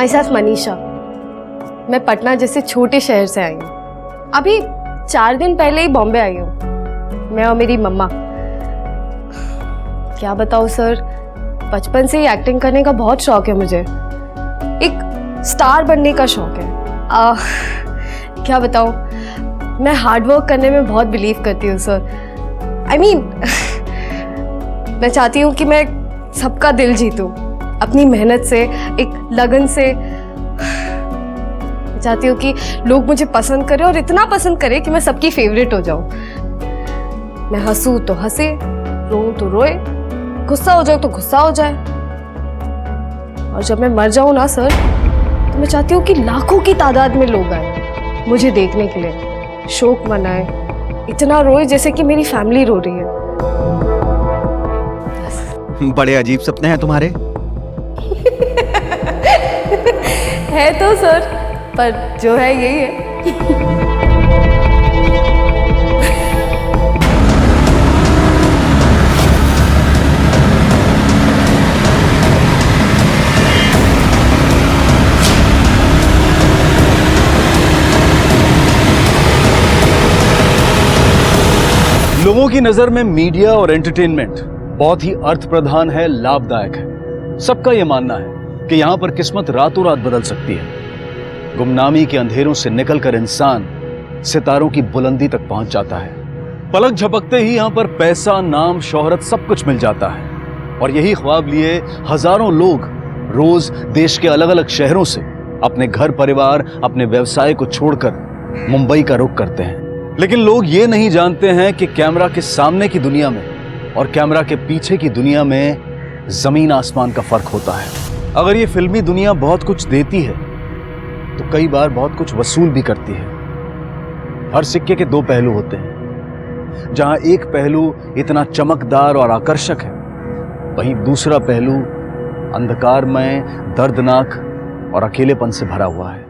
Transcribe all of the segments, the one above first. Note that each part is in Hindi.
My self Manisha. मैं पटना जैसे छोटे शहर से आई हूँ। अभी 4 दिन पहले ही बॉम्बे आई हूँ, मैं और मेरी मम्मा। क्या बताऊँ सर, बचपन से ही एक्टिंग करने का बहुत शौक है मुझे। एक स्टार बनने का शौक है। क्या बताऊँ, मैं हार्ड वर्क करने में बहुत बिलीव करती हूँ सर। I mean, मैं चाहती हूँ कि मैं सबका दिल जीतूँ अपनी मेहनत से, एक लगन से। मैं चाहती हूँ कि लोग मुझे पसंद करें और इतना पसंद करें कि मैं सबकी फेवरेट हो जाऊँ। मैं हंसूँ तो हंसे, रोऊँ तो रोए, गुस्सा हो जाऊँ तो गुस्सा हो जाए। और जब मैं मर जाऊँ ना सर, तो मैं चाहती हूँ कि लाखों की तादाद में लोग आए मुझे देखने के लिए, शोक मनाए, इतना रोए जैसे कि मेरी फैमिली रो रही है। बड़े अजीब सपने हैं तुम्हारे। है तो सर, पर जो है यही है। लोगों की नजर में मीडिया और एंटरटेनमेंट बहुत ही अर्थ प्रधान है, लाभदायक है। सबका यह मानना है कि यहां पर किस्मत रातों रात बदल सकती है। गुमनामी के अंधेरों से निकलकर इंसान सितारों की बुलंदी तक पहुंच जाता है। पलक झपकते ही यहां पर पैसा, नाम, शोहरत सब कुछ मिल जाता है। और यही ख्वाब लिए हजारों लोग रोज देश के अलग अलग शहरों से अपने घर परिवार, अपने व्यवसाय को छोड़कर मुंबई का रुख करते हैं। लेकिन लोग ये नहीं जानते हैं कि कैमरा के सामने की दुनिया में और कैमरा के पीछे की दुनिया में जमीन आसमान का फर्क होता है। अगर ये फिल्मी दुनिया बहुत कुछ देती है तो कई बार बहुत कुछ वसूल भी करती है। हर सिक्के के 2 पहलू होते हैं। जहां एक पहलू इतना चमकदार और आकर्षक है, वहीं दूसरा पहलू अंधकारमय, दर्दनाक और अकेलेपन से भरा हुआ है।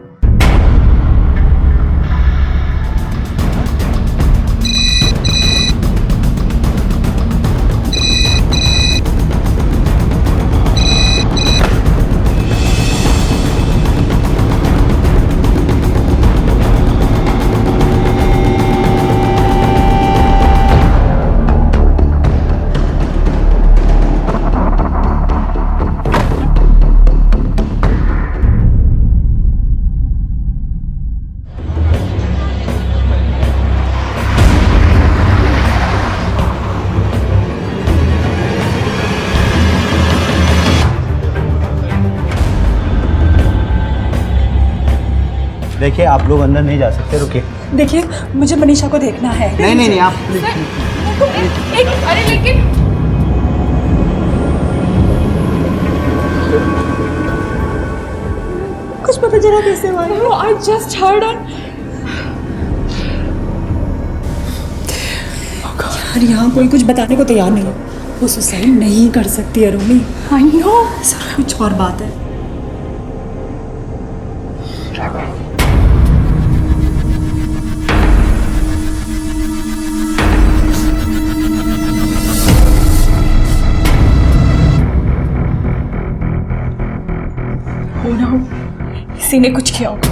देखिए, आप लोग अंदर नहीं जा सकते, रुकिए। देखिए, मुझे मनीषा को देखना है। नहीं, आप अरे लेकिन कुछ पता चला कैसे हुआ? I just heard it. यार, यहाँ कोई कुछ बताने को तैयार नहीं है। वो सुसाइड नहीं कर सकती अरुणी। I know. सर, कुछ और बात है। किसी ने कुछ किया होगा।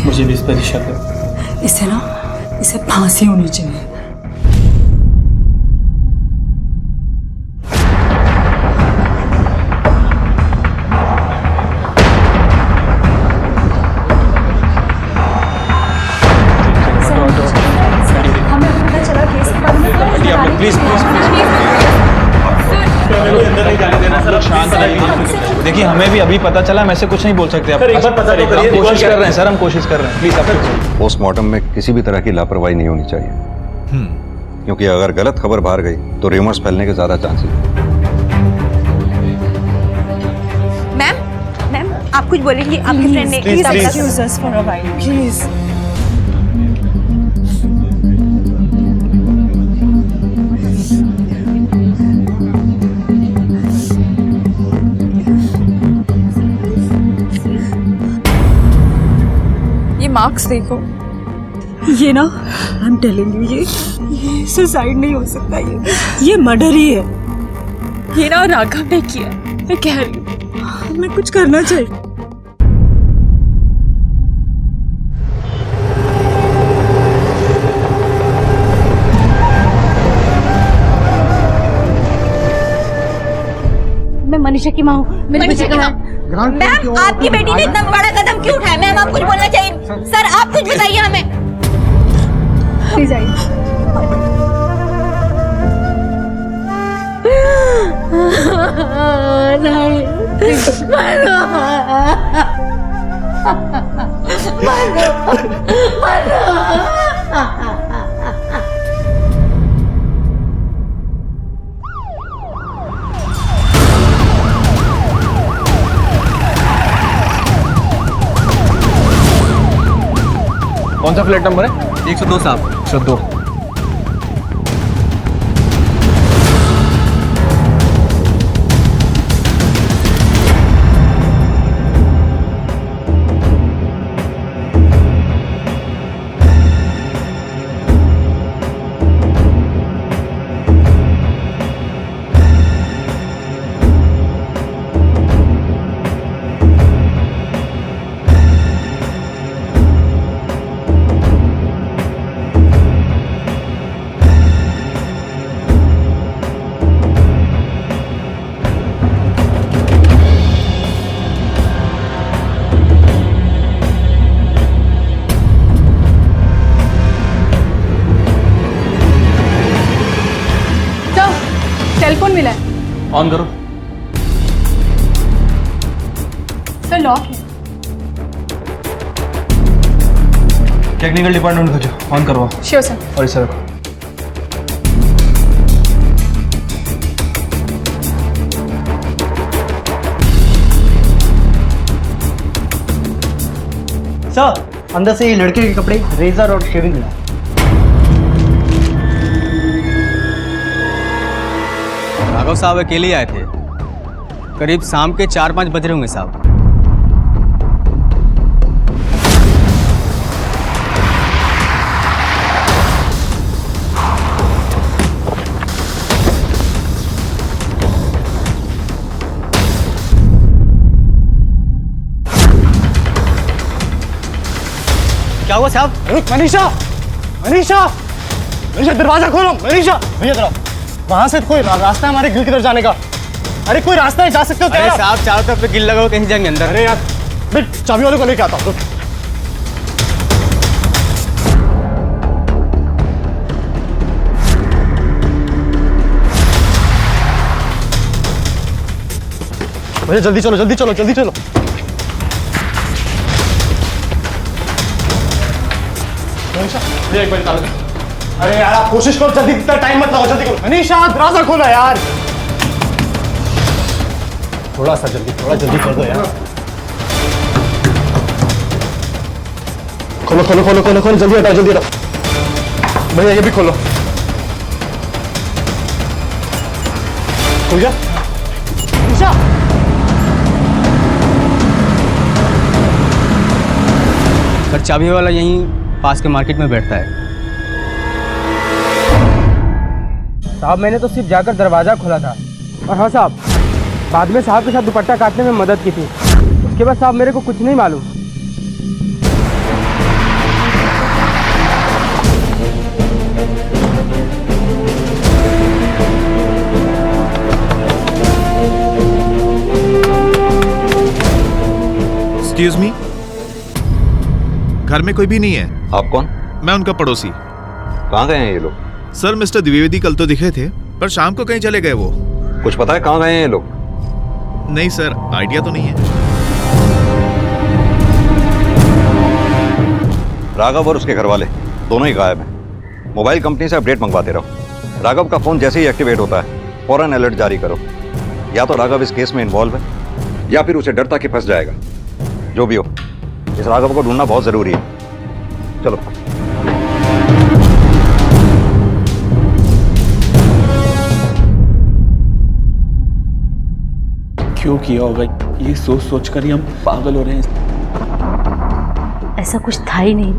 मुझे भी इस पर शक है। इसे फांसी होनी चाहिए। हमें पता चला केस के बारे में। प्लीज अंदर नहीं जाने देना सर, शांत रहिए। देखिए, हमें भी अभी पता चला, हम ऐसे कुछ नहीं बोल सकते। आप कोशिश कर रहे हैं सर, हम कोशिश कर रहे हैं। प्लीज आप पोस्टमार्टम में किसी भी तरह की लापरवाही नहीं होनी चाहिए, क्योंकि अगर गलत खबर बाहर गई तो र्यूमर्स फैलने के ज्यादा चांसेस हैं। मैम आप कुछ बोलेंगी? आपकी फ्रेंड ने Excuse us for a while, please. Marks देखो। ये ना, आई एम टेलिंग यू, ये सुसाइड नहीं हो सकता, ये मर्डर ही है। ये ना राघव ने किया, मैं कह रही हूँ। तुम्हें कुछ करना चाहिए। मैं मनीषा की माँ हूँ। मनीषा की माँ। मैम, आपकी बेटी ने इतना बड़ा कदम क्यों उठाया? मैम, आप कुछ बोलना चाहिए। सर, आप कुछ बताइए हमें। प्लीज आइए। कौन सा फ्लैट नंबर है? 102 साहब। 102। टेलीफोन मिला है। ऑन करो। सर लॉक है। टेक्निकल डिपार्टमेंट भेजो, ऑन करवाओ। Sure sir. और इसे रखो। सर, अंदर से ये लड़के के कपड़े, रेजर और शेविंग मिला। राघव साहब अकेले आए थे। करीब शाम के 4-5 बज रहे होंगे साहब। क्या हुआ साहब? मनीषा, मनीषा, मनीषा दरवाजा खोलो। मनीषा, भैया जरा वहां से कोई रास्ता है हमारे गिल की तरफ जाने का? अरे कोई रास्ता है, जा सकते हो? अरे साहब, चारों तरफ पे गिल लगा हो, कहीं जाएंगे अंदर। अरे यार, मैं चाबी वाले को लेके आता हूँ। भैया जल्दी चलो, जल्दी चलो, जल्दी चलो। मनीषा, भैया एक बार निकालो। अरे यार, आप कोशिश करो जल्दी, इतना टाइम मत लगाओ, जल्दी करो। मनीषा, दरवाजा खोलो यार। थोड़ा सा जल्दी, थोड़ा जल्दी कर दो यार। खोलो खोलो खोलो खोलो खोलो, जल्दी हटाओ, जल्दी हटाओ। भैया ये भी खोलो। खुल गया? मनीषा, सर चाबी वाला यहीं पास के मार्केट में बैठता है। साहब, मैंने तो सिर्फ जाकर दरवाज़ा खोला था। और हाँ साहब, बाद में साहब के साथ दुपट्टा काटने में मदद की थी। उसके बाद साहब मेरे को कुछ नहीं मालूम। एक्सक्यूज मी, घर में कोई भी नहीं है। आप कौन? मैं उनका पड़ोसी। कहाँ गए हैं ये लोग? सर, मिस्टर द्विवेदी कल तो दिखे थे, पर शाम को कहीं चले गए वो। कुछ पता है कहाँ गए हैं ये लोग? नहीं सर, आइडिया तो नहीं है। राघव और उसके घर वाले दोनों ही गायब हैं। मोबाइल कंपनी से अपडेट मंगवाते रहो। राघव का फोन जैसे ही एक्टिवेट होता है फौरन अलर्ट जारी करो। या तो राघव इस केस में इन्वॉल्व है या फिर उसे डर था कि फंस जाएगा। जो भी हो, इस राघव को ढूंढना बहुत जरूरी है। चलो। क्यों किया होगा ये सोच सोच कर ही हम पागल हो रहे हैं। ऐसा कुछ था ही नहीं,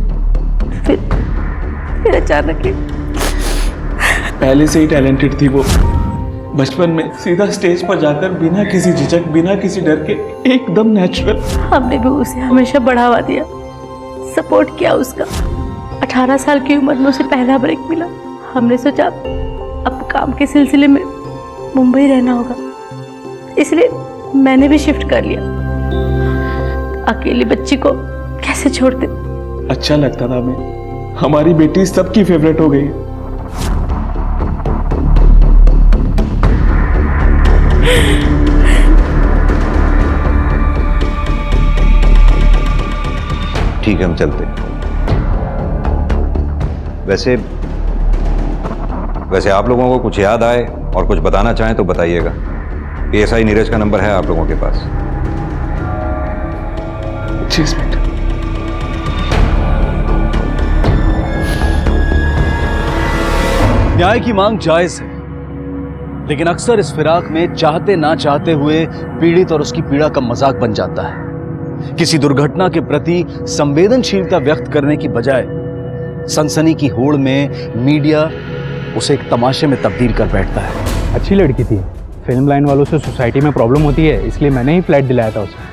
फिर अचानक ही। पहले से ही टैलेंटेड थी वो, बचपन में सीधा स्टेज पर जाकर बिना किसी झिझक, बिना किसी डर के एकदम नेचुरल। हमने भी उसे हमेशा बढ़ावा दिया, सपोर्ट किया उसका। 18 साल की उम्र में उसे पहला ब्रेक मिला। हमने सोचा अब काम के सिलसिले में मुंबई रहना होगा, इसलिए मैंने भी शिफ्ट कर लिया। अकेली बच्ची को कैसे छोड़ते। अच्छा लगता था हमें, हमारी बेटी सबकी फेवरेट हो गई है। ठीक है, हम चलते हैं। वैसे आप लोगों को कुछ याद आए और कुछ बताना चाहें तो बताइएगा। PSI नीरज का नंबर है आप लोगों के पास। न्याय की मांग जायज है, लेकिन अक्सर इस फिराक में चाहते ना चाहते हुए पीड़ित और उसकी पीड़ा का मजाक बन जाता है। किसी दुर्घटना के प्रति संवेदनशीलता व्यक्त करने की बजाय सनसनी की होड़ में मीडिया उसे एक तमाशे में तब्दील कर बैठता है। अच्छी लड़की थी, फिल्म लाइन वालों से सोसाइटी में प्रॉब्लम होती है, इसलिए मैंने ही फ्लैट दिलाया था उसे।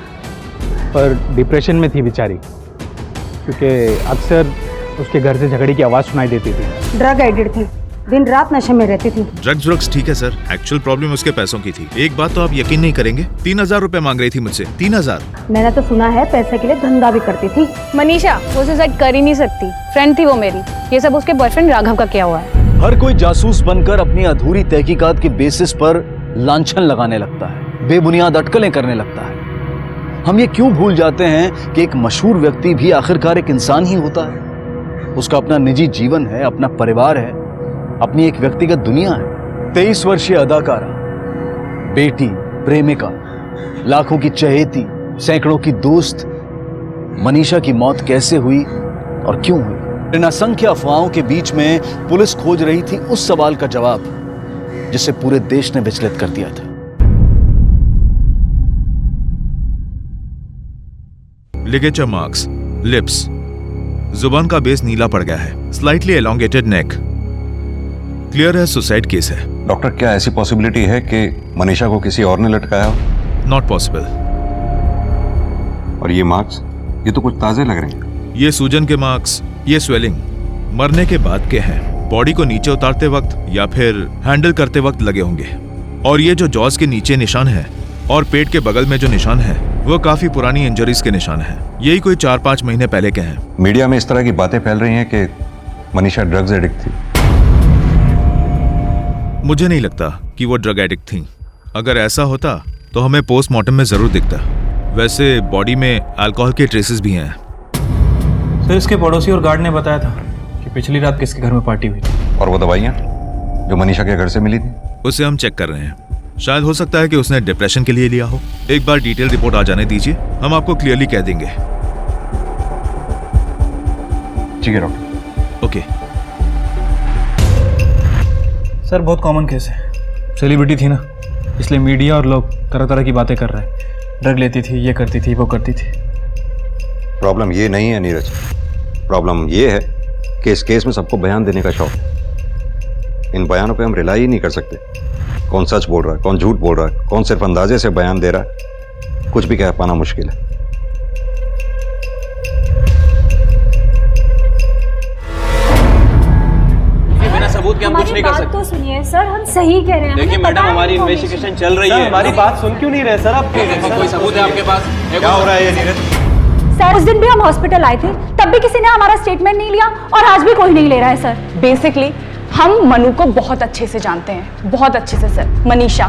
पर डिप्रेशन में थी बेचारी, क्योंकि अक्सर उसके घर से झगड़े की आवाज़ सुनाई देती थी। ड्रग एडिक्ट थी, दिन रात नशे में रहती थी। ड्रग्स ठीक है सर, एक्चुअल प्रॉब्लम उसके पैसों की थी। एक बात तो आप यकीन नहीं करेंगे, 3000 रुपए मांग रही थी मुझसे। 3000। मैंने तो सुना है पैसे के लिए धंधा भी करती थी। मनीषा वो सुसाइड कर ही नहीं सकती, फ्रेंड थी वो मेरी। ये सब उसके बॉयफ्रेंड राघव का किया हुआ है। हर कोई जासूस बनकर अपनी अधूरी तहकीकात के बेसिस पर लांछन लगाने लगता है, बेबुनियाद अटकलें करने लगता है। हम ये क्यों भूल जाते हैं कि एक मशहूर व्यक्ति भी आखिरकार एक इंसान ही होता है। उसका अपना निजी जीवन है, अपना परिवार है, अपनी एक व्यक्तिगत दुनिया है। 23 वर्षीय अदाकारा, बेटी, प्रेमिका, लाखों की चहेती, सैकड़ों की दोस्त मनीषा की मौत कैसे हुई और क्यों हुई? इन असंख्य अफवाहों के बीच में पुलिस खोज रही थी उस सवाल का जवाब जिसे पूरे देश ने विचलित कर दिया था। लिगेचर मार्क्स, लिप्स, जुबान का बेस नीला पड़ गया है, स्लाइटली एलोंगेटेड नेक। क्लियर है सुसाइड केस है। डॉक्टर, क्या ऐसी पॉसिबिलिटी है कि मनीषा को किसी और ने लटकाया हो? Not possible. और ये मार्क्स, ये तो कुछ ताजे लग रहे हैं। ये सूजन के मार्क्स, ये स्वेलिंग मरने के बाद के हैं। बॉडी को नीचे उतारते वक्त या फिर हैंडल करते वक्त लगे होंगे। और ये जो जॉज के नीचे निशान है और पेट के बगल में जो निशान है वो काफी पुरानी इंजरीज के निशान हैं। यही कोई 4-5 महीने पहले के हैं। मीडिया में इस तरह की बातें फैल रही हैं कि मनीषा ड्रग्स एडिक्ट थी। मुझे नहीं लगता कि वो ड्रग एडिक्ट थी। अगर ऐसा होता तो हमें पोस्टमार्टम में जरूर दिखता। वैसे बॉडी में अल्कोहल के ट्रेसेस भी हैं। सर, इसके पड़ोसी और गार्ड ने बताया था कि पिछली रात किसके घर में पार्टी हुई थी। और वो दवाइयाँ जो मनीषा के घर से मिली थी, उसे हम चेक कर रहे हैं। शायद हो सकता है कि उसने डिप्रेशन के लिए लिया हो। एक बार डिटेल रिपोर्ट आ जाने दीजिए, हम आपको क्लियरली कह देंगे। ठीक है डॉक्टर। ओके। सर, बहुत कॉमन केस है। सेलिब्रिटी थी ना, इसलिए मीडिया और लोग तरह तरह की बातें कर रहे हैं। ड्रग लेती थी, ये करती थी, वो करती थी। प्रॉब्लम ये नहीं है नीरज, प्रॉब्लम ये है कि इस केस में सबको बयान देने का शौक। इन बयानों पे हम रिलाई ही नहीं कर सकते। कौन सच बोल रहा है, कौन झूठ बोल रहा है, कौन सिर्फ अंदाजे से बयान दे रहा है, कुछ भी कह पाना मुश्किल है। बिना सबूत के हम कुछ नहीं कर सकते। तो सुनिए सर, हम सही कह रहे हैं। देखिए मैडम, हमारी इन्वेस्टिगेशन चल रही है। हमारी बात सुन क्यों नहीं रहे सर आप? कोई सबूत है आपके पास? क्या हो रहा है ये नीरज? सर, उस दिन भी हम हॉस्पिटल आए थे, तब भी किसी ने हमारा स्टेटमेंट नहीं लिया और आज भी कोई नहीं ले रहा है सर। बेसिकली हम मनु को बहुत अच्छे से जानते हैं, बहुत अच्छे से सर, मनीषा।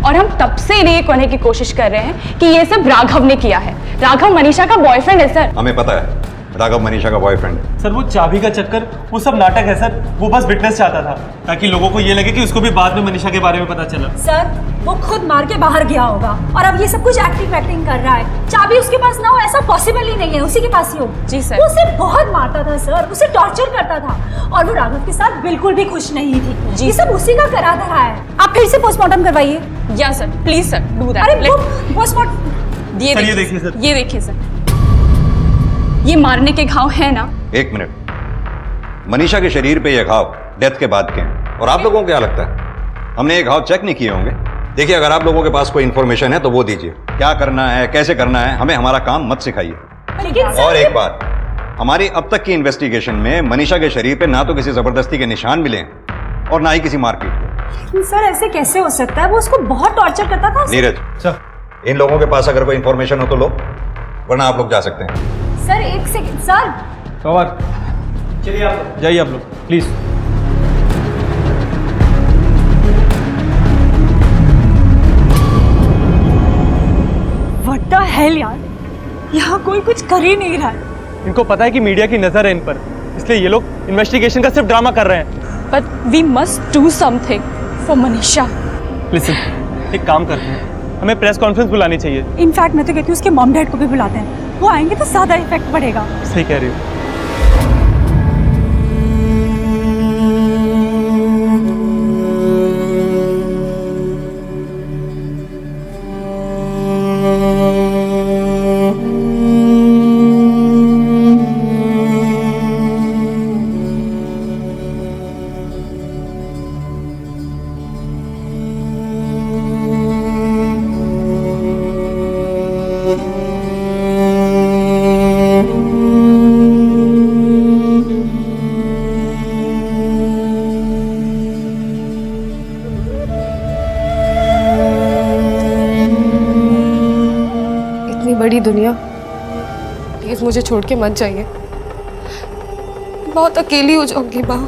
और हम तब से ये कहने की कोशिश कर रहे हैं कि ये सब राघव ने किया है। राघव मनीषा का बॉयफ्रेंड है सर। हमें पता है राघव मनीषा का बॉयफ्रेंड है। सर, वो चाबी का चक्कर, वो सब नाटक है सर। वो बस विटनेस चाहता था ताकि लोगों को ये लगे कि उसको भी बाद में मनीषा के बारे में पता चला। सर, वो खुद मार के बाहर गया होगा और अब ये सब कुछ एक्टिंग कर रहा है। चाबी उसके पास ना हो ऐसा पॉसिबल ही नहीं है, उसी के पास ही हो। जी सर। वो उसे बहुत मारता था सर, उसे टॉर्चर करता था और वो राघव के साथ बिल्कुल भी खुश नहीं थी। जी। ये सब उसी का करा धरा है। आप फिर से पोस्टमार्टम करवाइए। या sir, please sir, do that. अरे पोस्टमार्टम, ये देखिए सर, ये देखिए सर, ये मारने के घाव है ना? एक मिनट, मनीषा के शरीर पे ये घाव डेथ के बाद के हैं और आप लोगों को क्या लगता है हमने एक घाव चेक नहीं किए होंगे। देखिए, अगर आप लोगों के पास कोई इन्फॉर्मेशन है तो वो दीजिए। क्या करना है, कैसे करना है, हमें हमारा काम मत सिखाइए। लेकिन सर और एक बात, हमारी अब तक की इन्वेस्टिगेशन में मनीषा के शरीर पे ना तो किसी जबरदस्ती के निशान मिले हैं और ना ही किसी मारपीट के। लेकिन सर ऐसे कैसे हो सकता है? वो उसको बहुत टॉर्चर करता था। नीरज सर, इन लोगों के पास अगर कोई इन्फॉर्मेशन हो तो लो, वरना आप लोग जा सकते हैं। सर एक सेकंड सर। पवार, चलिए आप जाइए, आप लोग प्लीज। व्हाट द हेल यार, यहाँ कोई कुछ कर ही नहीं रहा है। इनको पता है कि मीडिया की नजर है इन पर, इसलिए ये लोग इन्वेस्टिगेशन का सिर्फ ड्रामा कर रहे हैं। But we must do something for Manisha. Listen, एक काम करते हैं, हमें प्रेस कॉन्फ्रेंस बुलानी चाहिए। इनफैक्ट मैं तो कहती हूँ उसके मॉम डैड को भी बुलाते हैं, वो आएंगे तो ज्यादा इफेक्ट पड़ेगा। सही कह रही हो। बड़ी दुनिया, प्लीज मुझे छोड़ के मत जाइए, बहुत अकेली हो जाऊंगी माँ।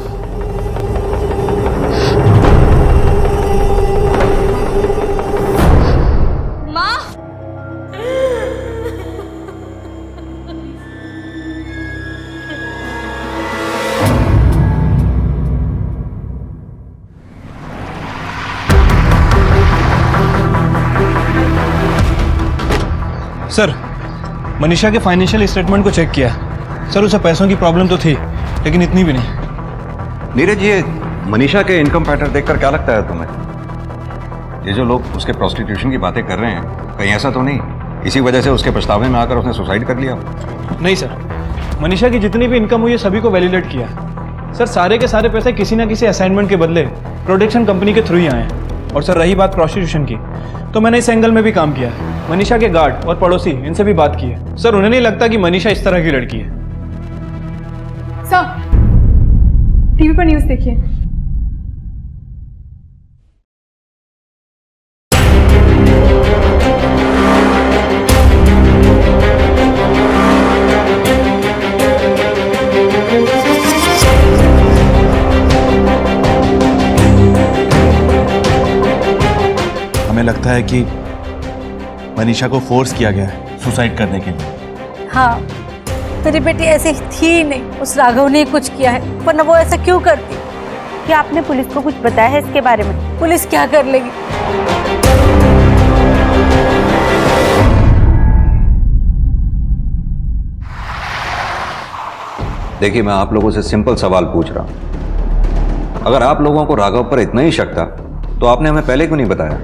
सर, मनीषा के फाइनेंशियल स्टेटमेंट को चेक किया। सर, उसे पैसों की प्रॉब्लम तो थी, लेकिन इतनी भी नहीं। नीरज, ये मनीषा के इनकम पैटर्न देखकर क्या लगता है तुम्हें? ये जो लोग उसके प्रोस्टिट्यूशन की बातें कर रहे हैं, कहीं ऐसा तो नहीं इसी वजह से उसके पछतावे में आकर उसने सुसाइड कर लिया? नहीं सर, मनीषा की जितनी भी इनकम हुई है सभी को वैलिडेट किया। सर, सारे के सारे पैसे किसी ना किसी असाइनमेंट के बदले प्रोडक्शन कंपनी के थ्रू ही आए हैं। और सर, रही बात प्रोस्टिट्यूशन की, तो मैंने इस एंगल में भी काम किया है। मनीषा के गार्ड और पड़ोसी, इनसे भी बात की है। सर, उन्हें नहीं लगता कि मनीषा इस तरह की लड़की है। सर, टीवी पर न्यूज़ देखिए। हमें लगता है कि मनीषा को फोर्स किया गया है सुसाइड करने के लिए। हाँ, मेरी बेटी ऐसी थी ही नहीं, उस राघव ने कुछ किया है, वरना वो ऐसा क्यों करती? क्या आपने पुलिस को कुछ बताया है इसके बारे में? पुलिस क्या कर लेगी? देखिए, मैं आप लोगों से सिंपल सवाल पूछ रहा हूं। अगर आप लोगों को राघव पर इतना ही शक था तो आपने हमें पहले क्यों नहीं बताया?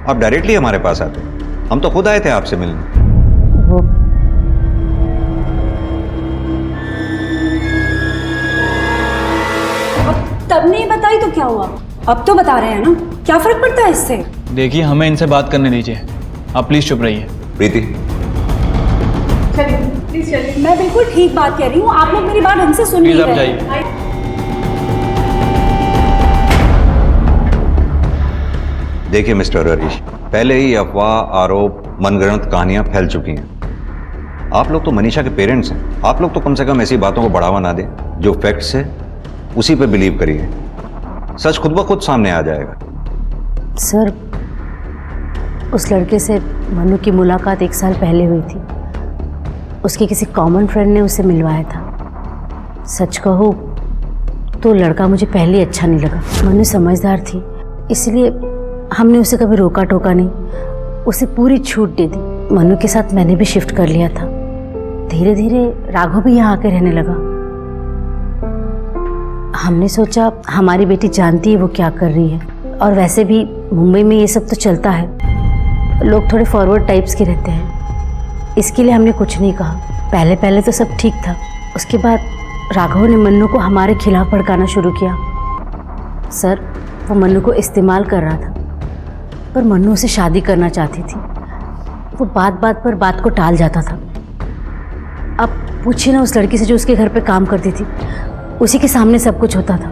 आप डायरेक्टली हमारे पास आते, हम तो खुद आए थे आपसे मिलने। वो तब नहीं बताई तो क्या हुआ, अब तो बता रहे हैं ना, क्या फर्क पड़ता है इससे? देखिए, हमें इनसे बात करने दीजिए, आप प्लीज चुप रहिए। प्रीति, मैं बिल्कुल ठीक बात कह रही हूँ, आप लोग मेरी बात ढंग से सुन नहीं प्लीज आप रहे। जाइए। देखिए मिस्टर हरीश, पहले ही अफवाह, आरोप, मनगढ़ंत कहानियां फैल चुकी हैं। आप लोग तो मनीषा के पेरेंट्स हैं, आप लोग तो कम से कम ऐसी बातों को बढ़ावा ना दें। जो फैक्ट्स है उसी पे बिलीव करिए, सच खुद ब खुद सामने आ जाएगा। सर, उस लड़के से मनु की मुलाकात 1 साल पहले हुई थी। उसके किसी कॉमन फ्रेंड ने उसे मिलवाया था। सच कहूँ तो लड़का मुझे पहले अच्छा नहीं लगा। मनु समझदार थी, इसलिए हमने उसे कभी रोका टोका नहीं, उसे पूरी छूट दे दी। मनु के साथ मैंने भी शिफ्ट कर लिया था। धीरे धीरे राघव भी यहाँ आके रहने लगा। हमने सोचा हमारी बेटी जानती है वो क्या कर रही है, और वैसे भी मुंबई में ये सब तो चलता है, लोग थोड़े फॉरवर्ड टाइप्स के रहते हैं, इसके लिए हमने कुछ नहीं कहा। पहले पहले तो सब ठीक था, उसके बाद राघव ने मन्नू को हमारे खिलाफ भड़काना शुरू किया। सर, वो मन्नू को इस्तेमाल कर रहा था, पर मन्नू उसे शादी करना चाहती थी। वो बात बात पर बात को टाल जाता था। अब पूछिए ना उस लड़की से जो उसके घर पे काम करती थी, उसी के सामने सब कुछ होता था।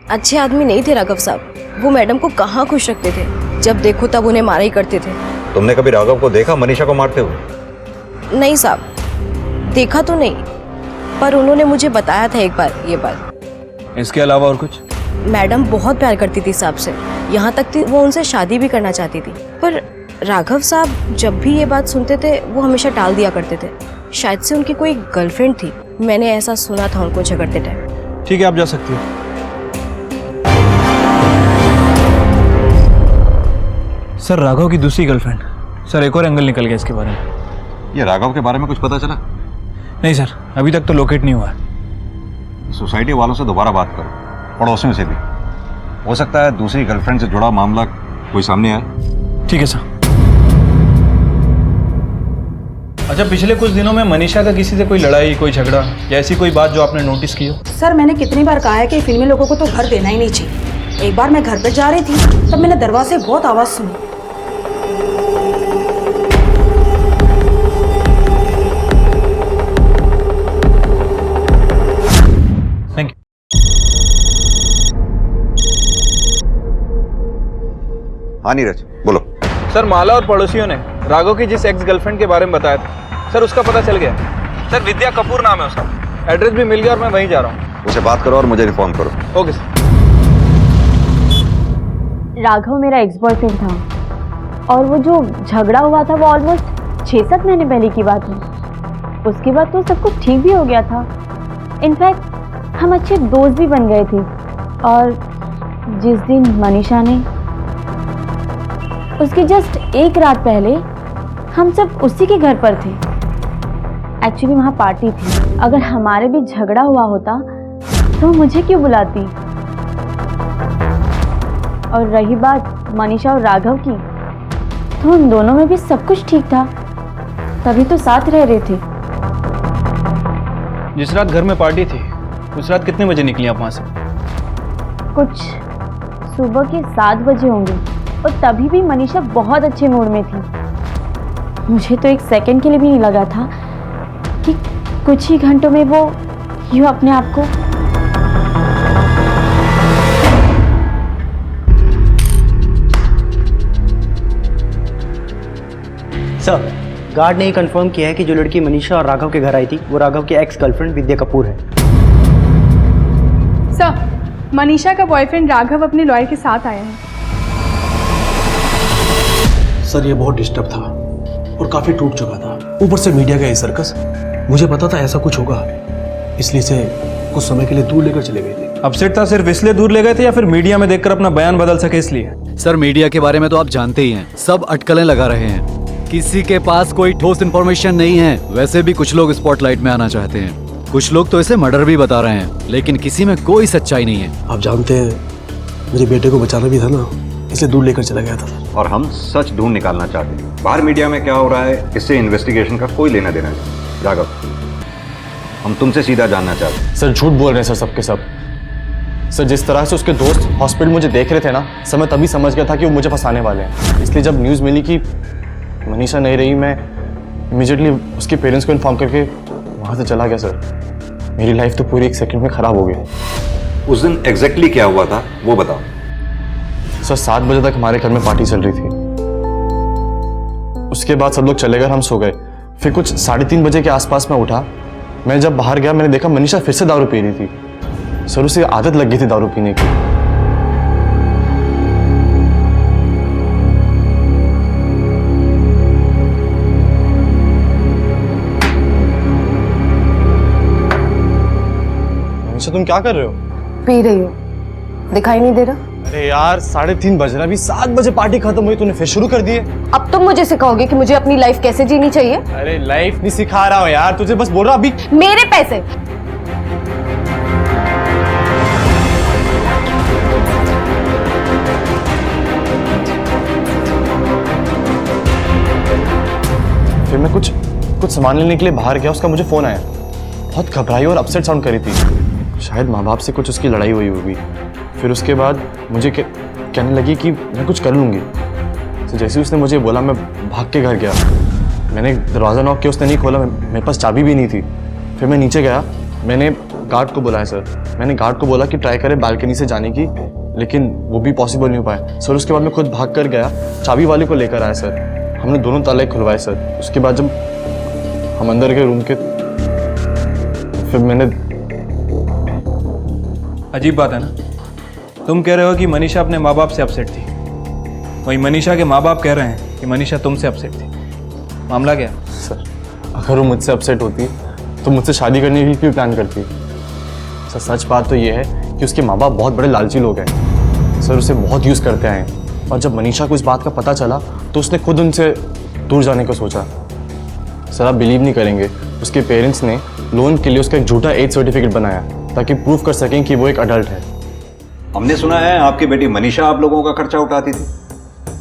अच्छे आदमी नहीं थे राघव साहब। वो मैडम को कहाँ खुश रखते थे, जब देखो तब उन्हें मारा ही करते थे। तुमने कभी राघव को देखा मनीषा को मारते हुए? नहीं साहब, देखा तो नहीं, पर उन्होंने मुझे बताया था एक बार ये बात। इसके अलावा और कुछ? मैडम बहुत प्यार करती थी साहब से, यहाँ तक कि वो उनसे शादी भी करना चाहती थी। पर राघव साहब जब भी ये बात सुनते थे वो हमेशा टाल दिया करते थे। शायद से उनकी कोई गर्लफ्रेंड थी, मैंने ऐसा सुना था उनको झगड़ते टाइम। ठीक है, आप जा सकती हो। सर, राघव की दूसरी गर्लफ्रेंड। सर, एक और एंगल निकल गया इसके बारे में। ये राघव के बारे में कुछ पता चला? नहीं सर, अभी तक तो लोकेट नहीं हुआ। सोसाइटी वालों से दोबारा बात करो, पड़ोसियों से भी। हो सकता है दूसरी गर्लफ्रेंड से जुड़ा मामला कोई सामने आए। ठीक है सर। अच्छा, पिछले कुछ दिनों में मनीषा का किसी से कोई लड़ाई, कोई झगड़ा या ऐसी कोई बात जो आपने नोटिस की हो? सर, मैंने कितनी बार कहा है कि फिल्मी लोगों को तो घर देना ही नहीं चाहिए। एक बार मैं घर पे जा रही थी, तब मैंने दरवाजे बहुत आवाज सुनी। Thank you. हाँ नीरज, बोलो। सर, माला और पड़ोसियों ने राघव की जिस एक्स गर्लफ्रेंड के बारे में बताया था, सर उसका पता चल गया। सर, विद्या कपूर नाम है उसका। एड्रेस भी मिल गया और मैं वहीं जा रहा हूँ। उसे बात करो और मुझे इन्फॉर्म करो। Okay sir. राघव मेरा एक्स बॉयफ्रेंड था और वो जो झगड़ा हुआ था वो ऑलमोस्ट 6-7 महीने पहले की बात है। उसके बाद तो सब कुछ ठीक भी हो गया था। इनफैक्ट हम अच्छे दोस्त भी बन गए थे। और जिस दिन मनीषा ने, उसके जस्ट एक रात पहले हम सब उसी के घर पर थे। एक्चुअली वहाँ पार्टी थी। अगर हमारे भी झगड़ा हुआ होता तो मुझे क्यों बुलाती? और रही बात मनीषा और राघव की, तो उन दोनों में भी सब कुछ ठीक था, तभी तो साथ रह रहे थे। जिस रात घर में पार्टी थी, उस रात कितने बजे निकली आप वहाँ से? कुछ सुबह के 7 बजे होंगे, और तभी भी मनीषा बहुत अच्छे मूड में थी। मुझे तो एक सेकंड के लिए भी नहीं लगा था कि कुछ ही घंटों में वो यूँ अपने आप को। सर, गार्ड ने ये कंफर्म किया है कि जो लड़की मनीषा और राघव के घर आई थी वो राघव की एक्स गर्लफ्रेंड विद्या कपूर है। सर, मनीषा का बॉयफ्रेंड राघव अपने लॉयर के साथ आया है। सर, ये बहुत डिस्टर्ब था और काफी टूट चुका था। ऊपर से मीडिया का ये सर्कस, मुझे पता था ऐसा कुछ होगा, इसलिए से कुछ समय के लिए दूर लेकर चले गए थे। अपसेट था सिर्फ इसलिए दूर ले गए थे या फिर मीडिया में देखकर अपना बयान बदल सके इसलिए? सर, मीडिया के बारे में तो आप जानते ही हैं, सब अटकलें लगा रहे हैं। किसी के पास कोई ठोस इन्फॉर्मेशन नहीं है। वैसे भी कुछ लोग स्पॉटलाइट में आना चाहते हैं, कुछ लोग तो इसे मर्डर भी बता रहे हैं, लेकिन किसी में कोई सच्चाई नहीं है। आप जानते हैं, मेरे बेटे को बचाना भी था ना, इसलिए दूर लेकर चला गया था। और हम सच ढूंढ निकालना चाहते हैं। बाहर मीडिया में क्या हो रहा है, इससे इन्वेस्टिगेशन का कोई लेना देना नहीं। राघव, हम तुमसे सीधा जानना चाहते हैं। सर, झूठ बोल रहे हैं सर सबके सब। सर, जिस तरह से उसके दोस्त हॉस्पिटल मुझे देख रहे थे ना, सर मैं तभी समझ गया था कि वो मुझे फंसाने वाले हैं। इसलिए जब न्यूज़ मिली कि मनीषा नहीं रही, मैं इमीडिएटली उसके पेरेंट्स को इन्फॉर्म करके वहाँ से चला गया। सर, मेरी लाइफ तो पूरी 1 सेकंड में ख़राब हो गई। उस दिन एग्जैक्टली क्या हुआ था वो बताओ। सर, 7 बजे तक हमारे घर में पार्टी चल रही थी। उसके बाद सब लोग चले गए, हम सो गए। फिर कुछ 3:30 बजे के आसपास मैं उठा। मैं जब बाहर गया, मैंने देखा मनीषा फिर से दारू पी रही थी। सर, उसे आदत लग गई थी दारू पीने की। मनीषा, तुम क्या कर रहे हो? पी रही हो, दिखाई नहीं दे रहा? अरे यार, 3:30 बज रहा, अभी 7 बजे पार्टी खत्म हुई, तूने फिर शुरू कर दिए। अब तुम मुझे सिखाओगे कि मुझे अपनी लाइफ कैसे जीनी चाहिए? अरे लाइफ नहीं सिखा रहा हूँ यार, तुझे बस बोल रहा अभी। मेरे पैसे। फिर मैं कुछ कुछ सामान लेने के लिए बाहर गया, उसका मुझे फ़ोन आया। बहुत घबराई और अपसेट साउंड करी थी, शायद माँ बाप से कुछ उसकी लड़ाई हुई होगी। फिर उसके बाद मुझे कहने लगी कि मैं कुछ कर लूँगी। तो जैसे उसने मुझे बोला, मैं भाग के घर गया। मैंने दरवाज़ा नॉक किया, उसने नहीं खोला, मेरे पास चाबी भी नहीं थी। फिर मैं नीचे गया, मैंने गार्ड को बुलाया सर। मैंने गार्ड को बोला कि ट्राई करे बालकनी से जाने की, लेकिन वो भी पॉसिबल नहीं हो पाया सर। उसके बाद मैं खुद भाग कर गया, चाबी वाले को लेकर आया सर। हमने दोनों ताले खुलवाए सर। उसके बाद जब हम अंदर गए रूम के, फिर मैंने... अजीब बात है ना, तुम कह रहे हो कि मनीषा अपने माँ बाप से अपसेट थी, वहीं मनीषा के माँ बाप कह रहे हैं कि मनीषा तुमसे अपसेट थी। मामला क्या है? सर, अगर वो मुझसे अपसेट होती तो मुझसे शादी करने की क्यों प्लान करती? सर, सच बात तो ये है कि उसके माँ बाप बहुत बड़े लालची लोग हैं सर, उसे बहुत यूज़ करते आए हैं। और जब मनीषा को इस बात का पता चला तो उसने खुद उनसे दूर जाने को सोचा। सर, आप बिलीव नहीं करेंगे, उसके पेरेंट्स ने लोन के लिए उसका एक झूठा एज सर्टिफिकेट बनाया ताकि प्रूव कर सकें कि वो एक अडल्ट है। हमने सुना है आपकी बेटी मनीषा आप लोगों का खर्चा उठाती थी।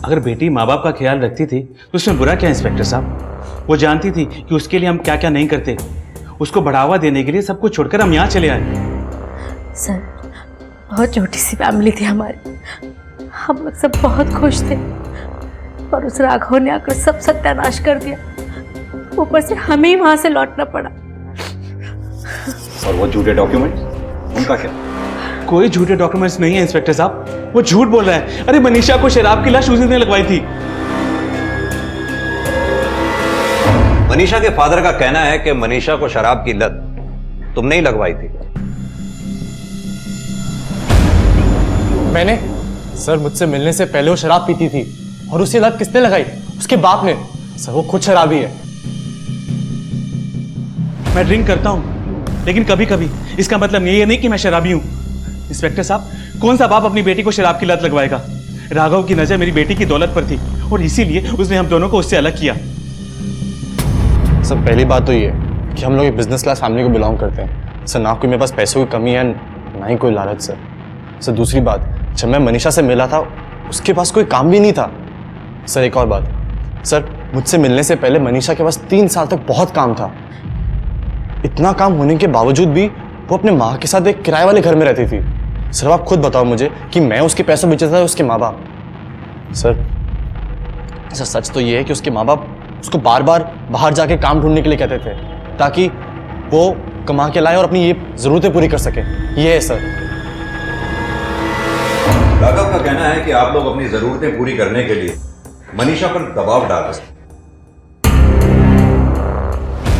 अगर बेटी माँ बाप का ख्याल रखती थी तो उसमें बुरा क्या इंस्पेक्टर साहब? वो जानती थी कि उसके लिए हम क्या क्या नहीं करते। उसको बढ़ावा देने के लिए सब कुछ छोड़कर हम यहाँ चले आए। सर, बहुत छोटी सी फैमिली थी हमारी, हम लोग सब बहुत खुश थे, और उस राघव ने आकर सब सत्यानाश कर दिया। ऊपर से हमें ही वहां से लौटना पड़ा। और वो झूठे डॉक्यूमेंट, उनका क्या? कोई झूठे डॉक्यूमेंट्स नहीं है इंस्पेक्टर साहब, वो झूठ बोल रहा है। अरे मनीषा को शराब की लाश उसी ने लगवाई थी। मनीषा के फादर का कहना है कि मनीषा को शराब की लत तुमने ही लगवाई थी। मैंने? सर, मुझसे मिलने से पहले वो शराब पीती थी, और उसे लत किसने लगाई? उसके बाप ने। सर, वो खुद शराबी है। मैं ड्रिंक करता हूं, लेकिन कभी कभी। इसका मतलब ये नहीं कि मैं शराबी हूं। इंस्पेक्टर साहब, कौन सा बाप अपनी बेटी को शराब की लत लगवाएगा? राघव की नजर मेरी बेटी की दौलत पर थी, और इसीलिए उसने हम दोनों को उससे अलग किया। सर, पहली बात तो ये है कि हम लोग एक बिजनेस क्लास फैमिली को बिलोंग करते हैं सर, ना कोई मेरे पास पैसों की कमी है, ना ही कोई लालच सर। सर, दूसरी बात, जब मैं मनीषा से मिला था उसके पास कोई काम भी नहीं था सर। एक और बात सर, मुझसे मिलने से पहले मनीषा के पास 3 साल तक बहुत काम था। इतना काम होने के बावजूद भी वो अपने माँ के साथ एक किराए वाले घर में रहती थी। सर, आप खुद बताओ मुझे कि मैं उसके पैसों बेचता था उसके माँ बाप। सर, सच तो ये है कि उसके माँ बाप उसको बार बार बाहर जाके काम ढूंढने के लिए कहते थे ताकि वो कमा के लाए और अपनी ये जरूरतें पूरी कर सके। ये है सर। राघव का कहना है कि आप लोग अपनी जरूरतें पूरी करने के लिए मनीषा पर दबाव डाल रहे हैं।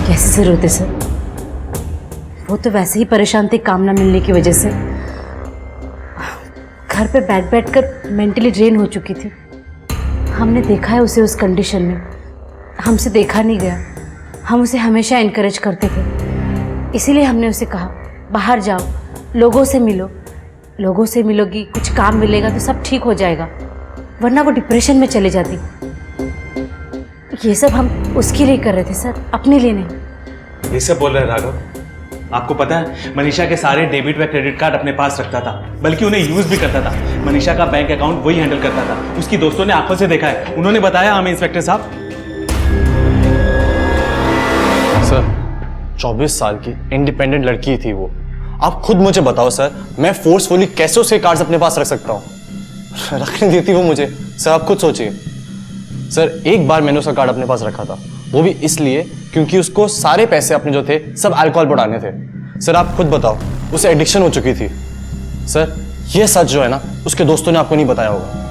कैसी जरूरत है सर? वो तो वैसे ही परेशान थी काम ना मिलने की वजह से। घर पे बैठ बैठ कर मेंटली ड्रेन हो चुकी थी। हमने देखा है उसे उस कंडीशन में, हमसे देखा नहीं गया। हम उसे हमेशा इनकरेज करते थे, इसीलिए हमने उसे कहा बाहर जाओ, लोगों से मिलो। लोगों से मिलोगी, कुछ काम मिलेगा तो सब ठीक हो जाएगा, वरना वो डिप्रेशन में चली जाती। ये सब हम उसके लिए कर रहे थे सर, अपने लिए नहीं। ये सब बोल रहे हैं राघव? आपको पता है, मनीषा के सारे डेबिट व क्रेडिट कार्ड अपने पास रखता था, बल्कि उन्हें यूज भी करता था। मनीषा का बैंक अकाउंट वही हैंडल करता था। उसकी दोस्तों ने आंखों से देखा है, उन्होंने बताया हमें इंस्पेक्टर साहब। सर, 24 साल की इंडिपेंडेंट लड़की थी वो। आप खुद मुझे बताओ सर, मैं फोर्सफुली कैसे उसके कार्ड्स अपने पास रख सकता हूँ? रखने देती वो मुझे? सर, आप खुद सोचिए। सर, एक बार मैंने उसका कार्ड अपने पास रखा था, वो भी इसलिए क्योंकि उसको सारे पैसे अपने जो थे सब अल्कोहल पर डालने थे। सर, आप खुद बताओ, उसे एडिक्शन हो चुकी थी। सर, ये सच जो है ना, उसके दोस्तों ने आपको नहीं बताया होगा।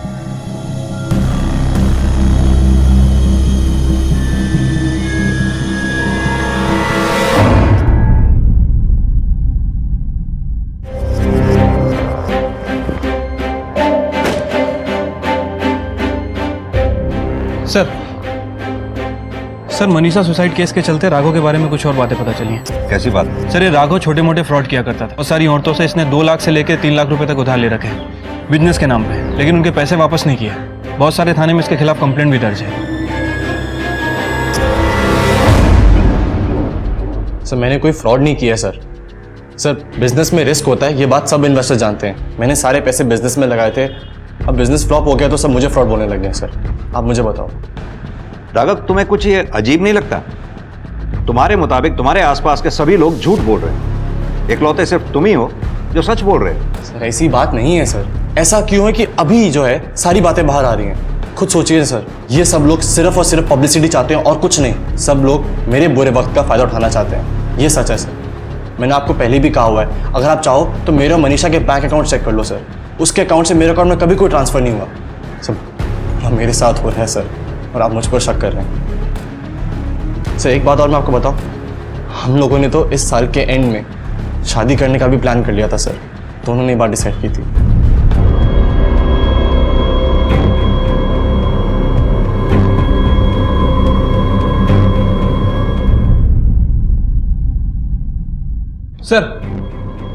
सर, मनीषा सुसाइड केस के चलते राघव के बारे में कुछ और बातें पता चली हैं। कैसी बात? सर, ये राघव छोटे मोटे फ्रॉड किया करता था और सारी औरतों से इसने 2 लाख से लेकर 3 लाख रुपए तक उधार ले रखे हैं बिजनेस के नाम पे, लेकिन उनके पैसे वापस नहीं किए। बहुत सारे थाने में इसके खिलाफ कंप्लेंट भी दर्ज है। सर, मैंने कोई फ्रॉड नहीं किया सर। सर, बिजनेस में रिस्क होता है, ये बात सब इन्वेस्टर जानते हैं। मैंने सारे पैसे बिजनेस में लगाए थे, अब बिजनेस फ्लॉप हो गया तो सब मुझे फ्रॉड बोलने लग गए। सर, आप मुझे बताओ। राघव, तुम्हें कुछ ये अजीब नहीं लगता? तुम्हारे मुताबिक तुम्हारे आसपास के सभी लोग झूठ बोल रहे हैं, इकलौते सिर्फ तुम ही हो जो सच बोल रहे हो। सर ऐसी बात नहीं है सर। ऐसा क्यों है कि अभी जो है सारी बातें बाहर आ रही हैं? खुद सोचिए सर, ये सब लोग सिर्फ और सिर्फ पब्लिसिटी चाहते हैं और कुछ नहीं। सब लोग मेरे बुरे वक्त का फायदा उठाना चाहते हैं, ये सच है सर। मैंने आपको पहले भी कहा हुआ है, अगर आप चाहो तो मेरे और मनीषा के बैंक अकाउंट चेक कर लो सर। उसके अकाउंट से मेरे अकाउंट में कभी कोई ट्रांसफर नहीं हुआ। सब मेरे साथ हो रहा है सर, और आप मुझ पर शक कर रहे हैं। सर एक बात और मैं आपको बताऊं, हम लोगों ने तो इस साल के एंड में शादी करने का भी प्लान कर लिया था सर। दोनों ने बात डिसाइड की थी। सर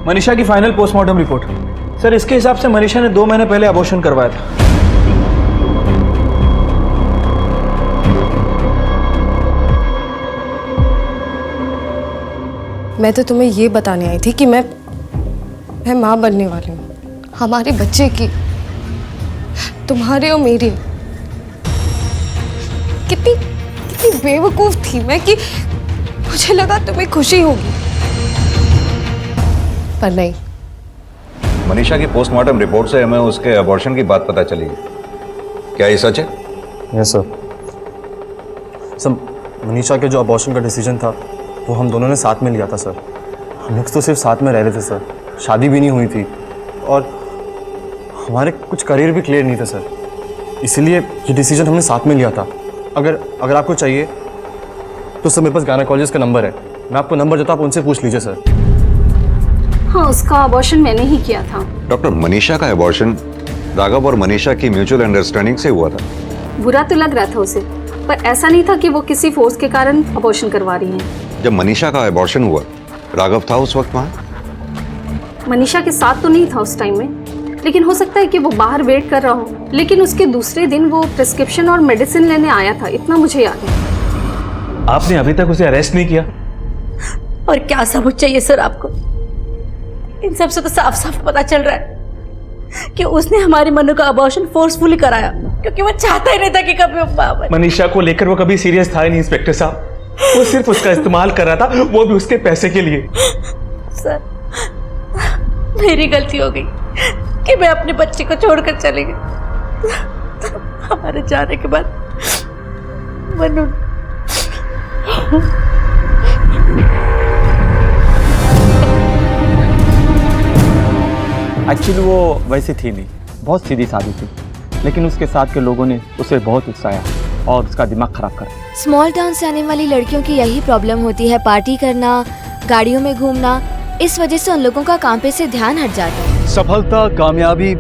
मनीषा की फाइनल पोस्टमार्टम रिपोर्ट। सर इसके हिसाब से मनीषा ने 2 महीने पहले अबॉर्शन करवाया था। मैं तो तुम्हें ये बताने आई थी कि मैं माँ बनने वाली हूँ, हमारे बच्चे की, तुम्हारे और मेरी। कितनी कितनी बेवकूफ थी मैं कि मुझे लगा तुम्हें खुशी होगी, पर नहीं। मनीषा की पोस्टमार्टम रिपोर्ट से हमें उसके अबॉर्शन की बात पता चली। क्या ये सच है? Yes sir. सर मनीषा के जो अबॉर्शन का डिसीजन था वो हम दोनों ने साथ में लिया था सर। हम लोग तो सिर्फ साथ में रह रहे थे सर, शादी भी नहीं हुई थी और हमारे कुछ करियर भी क्लियर नहीं थे सर, इसीलिए ये डिसीजन हमने साथ में लिया था। अगर आपको चाहिए तो सर मेरे पास गायनेकोलॉजिस्ट का नंबर है, मैं आपको नंबर देता हूँ, आप उनसे पूछ लीजिए सर। हाँ, उसका अबॉर्शन मैंने ही किया था। डॉक्टर, मनीषा का अबॉर्शन राघव और मनीषा की म्यूचुअल अंडरस्टैंडिंग से हुआ था। बुरा तो लग रहा था उसे, पर ऐसा नहीं था कि वो किसी फोर्स के कारण अबॉर्शन करवा रही हैं। जब मनीषा का अबॉर्शन हुआ, राघव था उस वक्त वहाँ? मनीषा के साथ तो नहीं था उस टाइम में, लेकिन हो सकता है कि वो बाहर वेट कर रहा हो। लेकिन उसके दूसरे दिन वो प्रिस्क्रिप्शन और मेडिसिन लेने आया था, इतना मुझे याद है। आपने अभी तक उसे अरेस्ट नहीं किया? और क्या सबूत चाहिए सर आपको? इन सब से तो साफ साफ पता चल रहा है कि उसने हमारी मनु का अबॉर्शन फोर्सफुली कराया, क्योंकि वो चाहता ही नहीं था कि कभी वो मां बने। मनीषा को लेकर वो कभी सीरियस था ही नहीं इंस्पेक्टर साहब, वो सिर्फ उसका इस्तेमाल कर रहा था, वो भी उसके पैसे के लिए। सर मेरी गलती हो गई कि मैं अपने बच्चे को छोड़कर चली गई। हमारे जाने के बाद मनु एक्चुअली वो वैसी थी नहीं, बहुत सीधी सादी थी, लेकिन उसके साथ के लोगों ने उसे बहुत उकसाया और उसका दिमाग खराब कर दिया। स्मॉल टाउन से आने वाली लड़कियों की यही प्रॉब्लम होती है, पार्टी करना, गाड़ियों में घूमना। इस वजह से उन लोगों का काम पे से ध्यान हट जाता है। सफलता, कामयाबी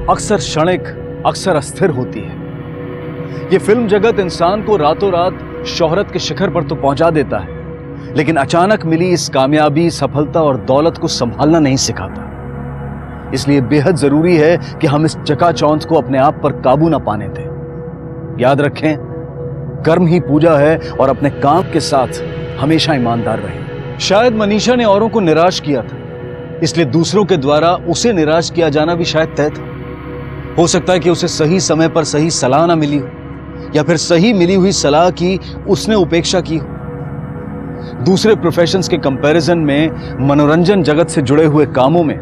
अक्सर क्षणिक, अक्सर अस्थिर होती है। ये फिल्म जगत इंसान को रातों रात शोहरत के शिखर पर तो पहुंचा देता है, लेकिन अचानक मिली इस कामयाबी, सफलता और दौलत को संभालना नहीं सिखाता। इसलिए बेहद जरूरी है कि हम इस चकाचौंध को अपने आप पर काबू ना पाने दें। याद रखें, कर्म ही पूजा है और अपने काम के साथ हमेशा ईमानदार रहें। शायद मनीषा ने औरों को निराश किया था, इसलिए दूसरों के द्वारा उसे निराश किया जाना भी शायद तय था। हो सकता है कि उसे सही समय पर सही सलाह ना मिली हो, या फिर सही मिली हुई सलाह की उसने उपेक्षा की हो। दूसरे प्रोफेशंस के कंपैरिजन में मनोरंजन जगत से जुड़े हुए कामों में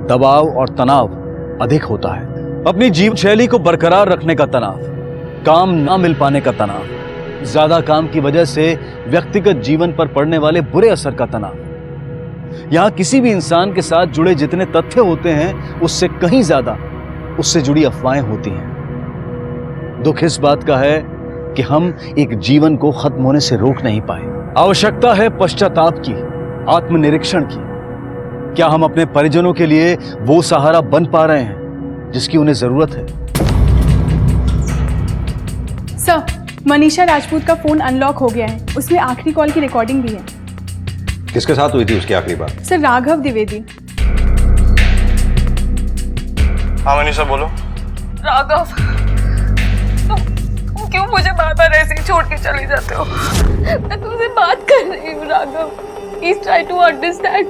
दबाव और तनाव अधिक होता है। अपनी जीवन शैली को बरकरार रखने का तनाव, काम ना मिल पाने का तनाव, ज्यादा काम की वजह से व्यक्तिगत जीवन पर पड़ने वाले बुरे असर का तनाव। यहां किसी भी इंसान के साथ जुड़े जितने तथ्य होते हैं, उससे कहीं ज्यादा उससे जुड़ी अफवाहें होती हैं। दुख इस बात का है कि हम एक जीवन को खत्म होने से रोक नहीं पाए। आवश्यकता है पश्चाताप की, आत्मनिरीक्षण की। क्या हम अपने परिजनों के लिए वो सहारा बन पा रहे हैं जिसकी उन्हें जरूरत है? सर, मनीषा राजपूत का फोन अनलॉक हो गया है, उसमें आखिरी कॉल की रिकॉर्डिंग भी है। किसके साथ हुई थी उसकी आखिरी बात? सर, राघव द्विवेदी। हाँ मनीषा बोलो। राघव, तुम क्यों मुझे बार बार ऐसे ही छोड़ के चले जाते हो? मैं तुमसे बात कर रही हूँ Raghav, please try to understand.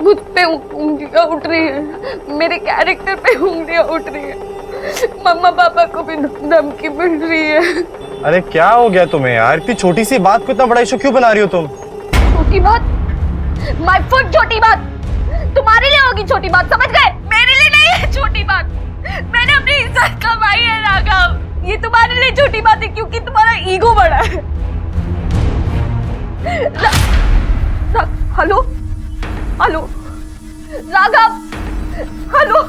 मुझ पे उंगलियां उठ रही है, मेरे कैरेक्टर पे उंगलियां उठ रही है, मम्मा पापा को भी धमकी मिल रही है। अरे क्या हो गया तुम्हें यार? इतनी छोटी सी बात को इतना बड़ा इशू क्यों बना रही हो तुम? छोटी बात? माय फुट छोटी बात। तुम्हारे लिए होगी छोटी बात, समझ गए? मेरे लिए नहीं है छोटी बात। मैंने अपनी इज्जत कमाई है राघव। ये तुम्हारे लिए छोटी बात है क्योंकि तुम्हारा ईगो बड़ा है। Hello hello Raghav, hello.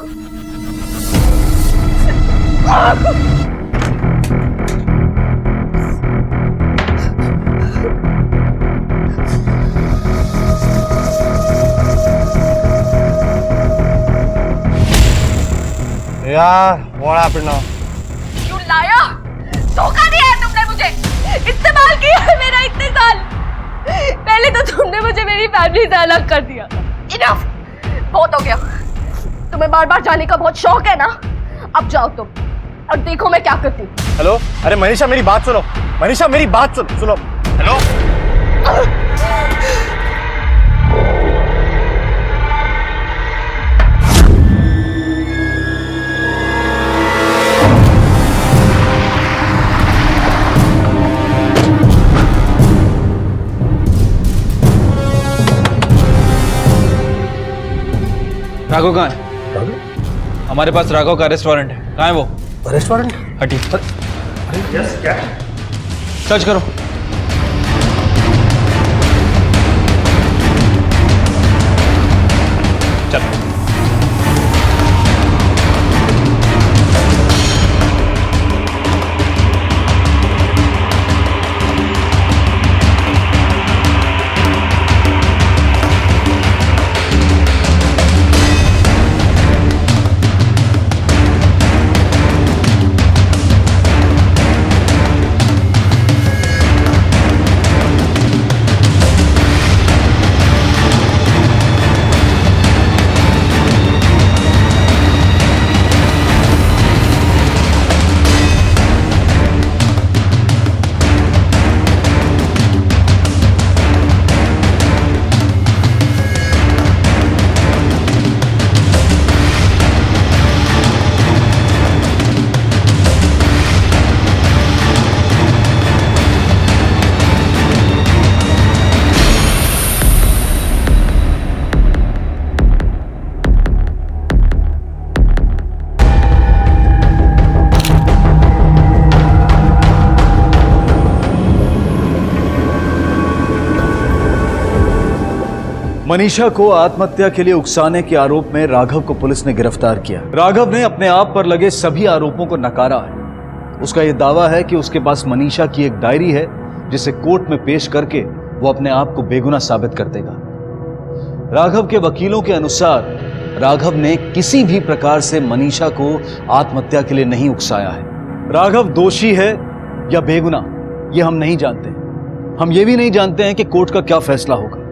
यार what happened now? You liar! धोखा दिया है तुमने मुझे, इस्तेमाल किया है मेरा इतने साल। पहले तो तुमने मुझे मेरी फैमिली से अलग कर दिया। Enough! बहुत हो गया। तुम्हें बार बार जाने का बहुत शौक है ना? अब जाओ तुम और देखो मैं क्या करती हूँ। हेलो, अरे मनीषा मेरी बात सुनो। मनीषा मेरी बात सुनो। हेलो। राघव कहाँ है? हमारे पास राघव का रेस्टोरेंट है। कहाँ है वो? रेस्टोरेंट? हटी। यस, क्या? सर्च करो। चलो। मनीषा को आत्महत्या के लिए उकसाने के आरोप में राघव को पुलिस ने गिरफ्तार किया। राघव ने अपने आप पर लगे सभी आरोपों को नकारा है। उसका यह दावा है कि उसके पास मनीषा की एक डायरी है जिसे कोर्ट में पेश करके वो अपने आप को बेगुनाह साबित कर देगा। राघव के वकीलों के अनुसार राघव ने किसी भी प्रकार से मनीषा को आत्महत्या के लिए नहीं उकसाया है। राघव दोषी है या बेगुनाह ये हम नहीं जानते। हम ये भी नहीं जानते हैं कि कोर्ट का क्या फैसला होगा,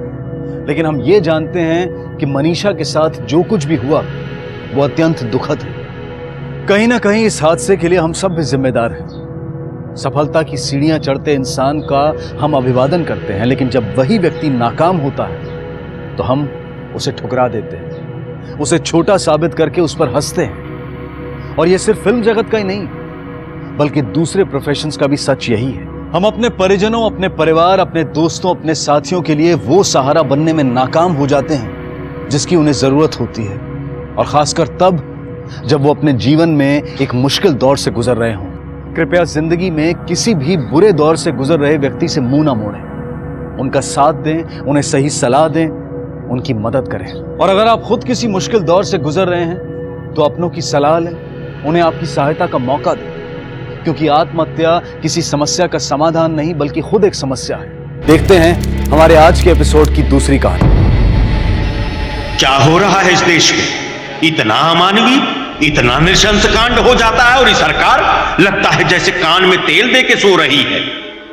लेकिन हम ये जानते हैं कि मनीषा के साथ जो कुछ भी हुआ वो अत्यंत दुखद है। कहीं ना कहीं इस हादसे के लिए हम सब भी जिम्मेदार हैं। सफलता की सीढ़ियां चढ़ते इंसान का हम अभिवादन करते हैं, लेकिन जब वही व्यक्ति नाकाम होता है तो हम उसे ठुकरा देते हैं, उसे छोटा साबित करके उस पर हंसते हैं। और यह सिर्फ फिल्म जगत का ही नहीं बल्कि दूसरे प्रोफेशंस का भी सच यही है। हम अपने परिजनों, अपने परिवार, अपने दोस्तों, अपने साथियों के लिए वो सहारा बनने में नाकाम हो जाते हैं जिसकी उन्हें जरूरत होती है, और खासकर तब जब वो अपने जीवन में एक मुश्किल दौर से गुजर रहे हों। कृपया जिंदगी में किसी भी बुरे दौर से गुजर रहे व्यक्ति से मुंह ना मोड़ें, उनका साथ दें, उन्हें सही सलाह दें, उनकी मदद करें। और अगर आप खुद किसी मुश्किल दौर से गुजर रहे हैं तो अपनों की सलाह लें, उन्हें आपकी सहायता का मौका दें, क्योंकि आत्महत्या किसी समस्या का समाधान नहीं बल्कि खुद एक समस्या है। देखते हैं हमारे आज के एपिसोड की दूसरी कहानी। क्या हो रहा है इस देश में? इतना अमानवीय, इतना नृशंस कांड हो जाता है और ये सरकार लगता है जैसे कान में तेल दे के सो रही है।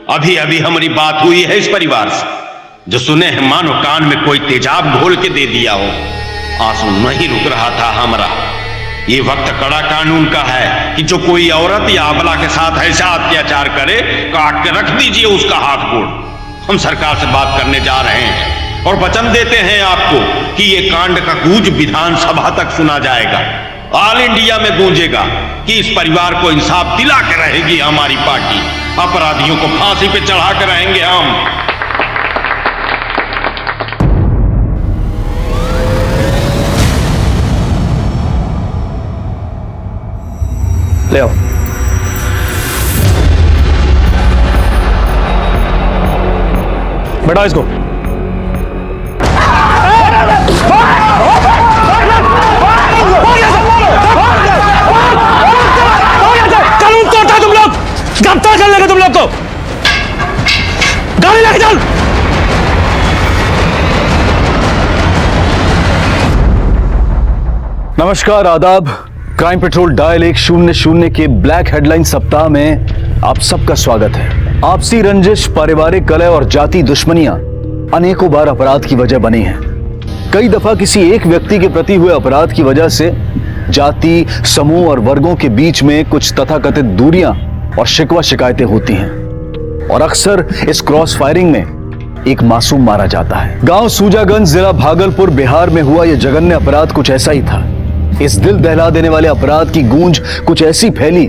अभी अभी हमारी बात हुई है इस परिवार से, जो सुने हैं मानो कान में कोई तेजाब घोल के दे दिया हो। आंसू नहीं रुक रहा था हमारा। ये वक्त कड़ा कानून का है कि जो कोई औरत या अबला के साथ ऐसा अत्याचार करे, काट के रख दीजिए उसका हाथ गोड़। हम सरकार से बात करने जा रहे हैं और वचन देते हैं आपको कि ये कांड का गूंज विधानसभा तक सुना जाएगा, ऑल इंडिया में गूंजेगा कि इस परिवार को इंसाफ दिला के रहेगी हमारी पार्टी। अपराधियों को फांसी पे चढ़ा कर रहेंगे हम। ले आओ। बैठाओ इसको। कानून तोड़ता तुम लोग, गिरफ्तार कर लेंगे तुम लोग को। गाड़ी लेके चल। नमस्कार, आदाब। क्राइम पेट्रोल डायल 100 के ब्लैक हेडलाइन सप्ताह में आप सबका स्वागत है। आपसी रंजिश, पारिवारिक कलह और जाति दुश्मनियां अनेकों बार अपराध की वजह बनी हैं। कई दफा किसी एक व्यक्ति के प्रति हुए अपराध की वजह से जाति, समूह और वर्गों के बीच में कुछ तथाकथित दूरियां और शिकवा शिकायतें होती हैं और अक्सर इस क्रॉस फायरिंग में एक मासूम मारा जाता है। गांव सूजागंज, जिला भागलपुर, बिहार में हुआ यह जघन्य अपराध कुछ ऐसा ही था। इस दिल दहला देने वाले अपराध की गूंज कुछ ऐसी फैली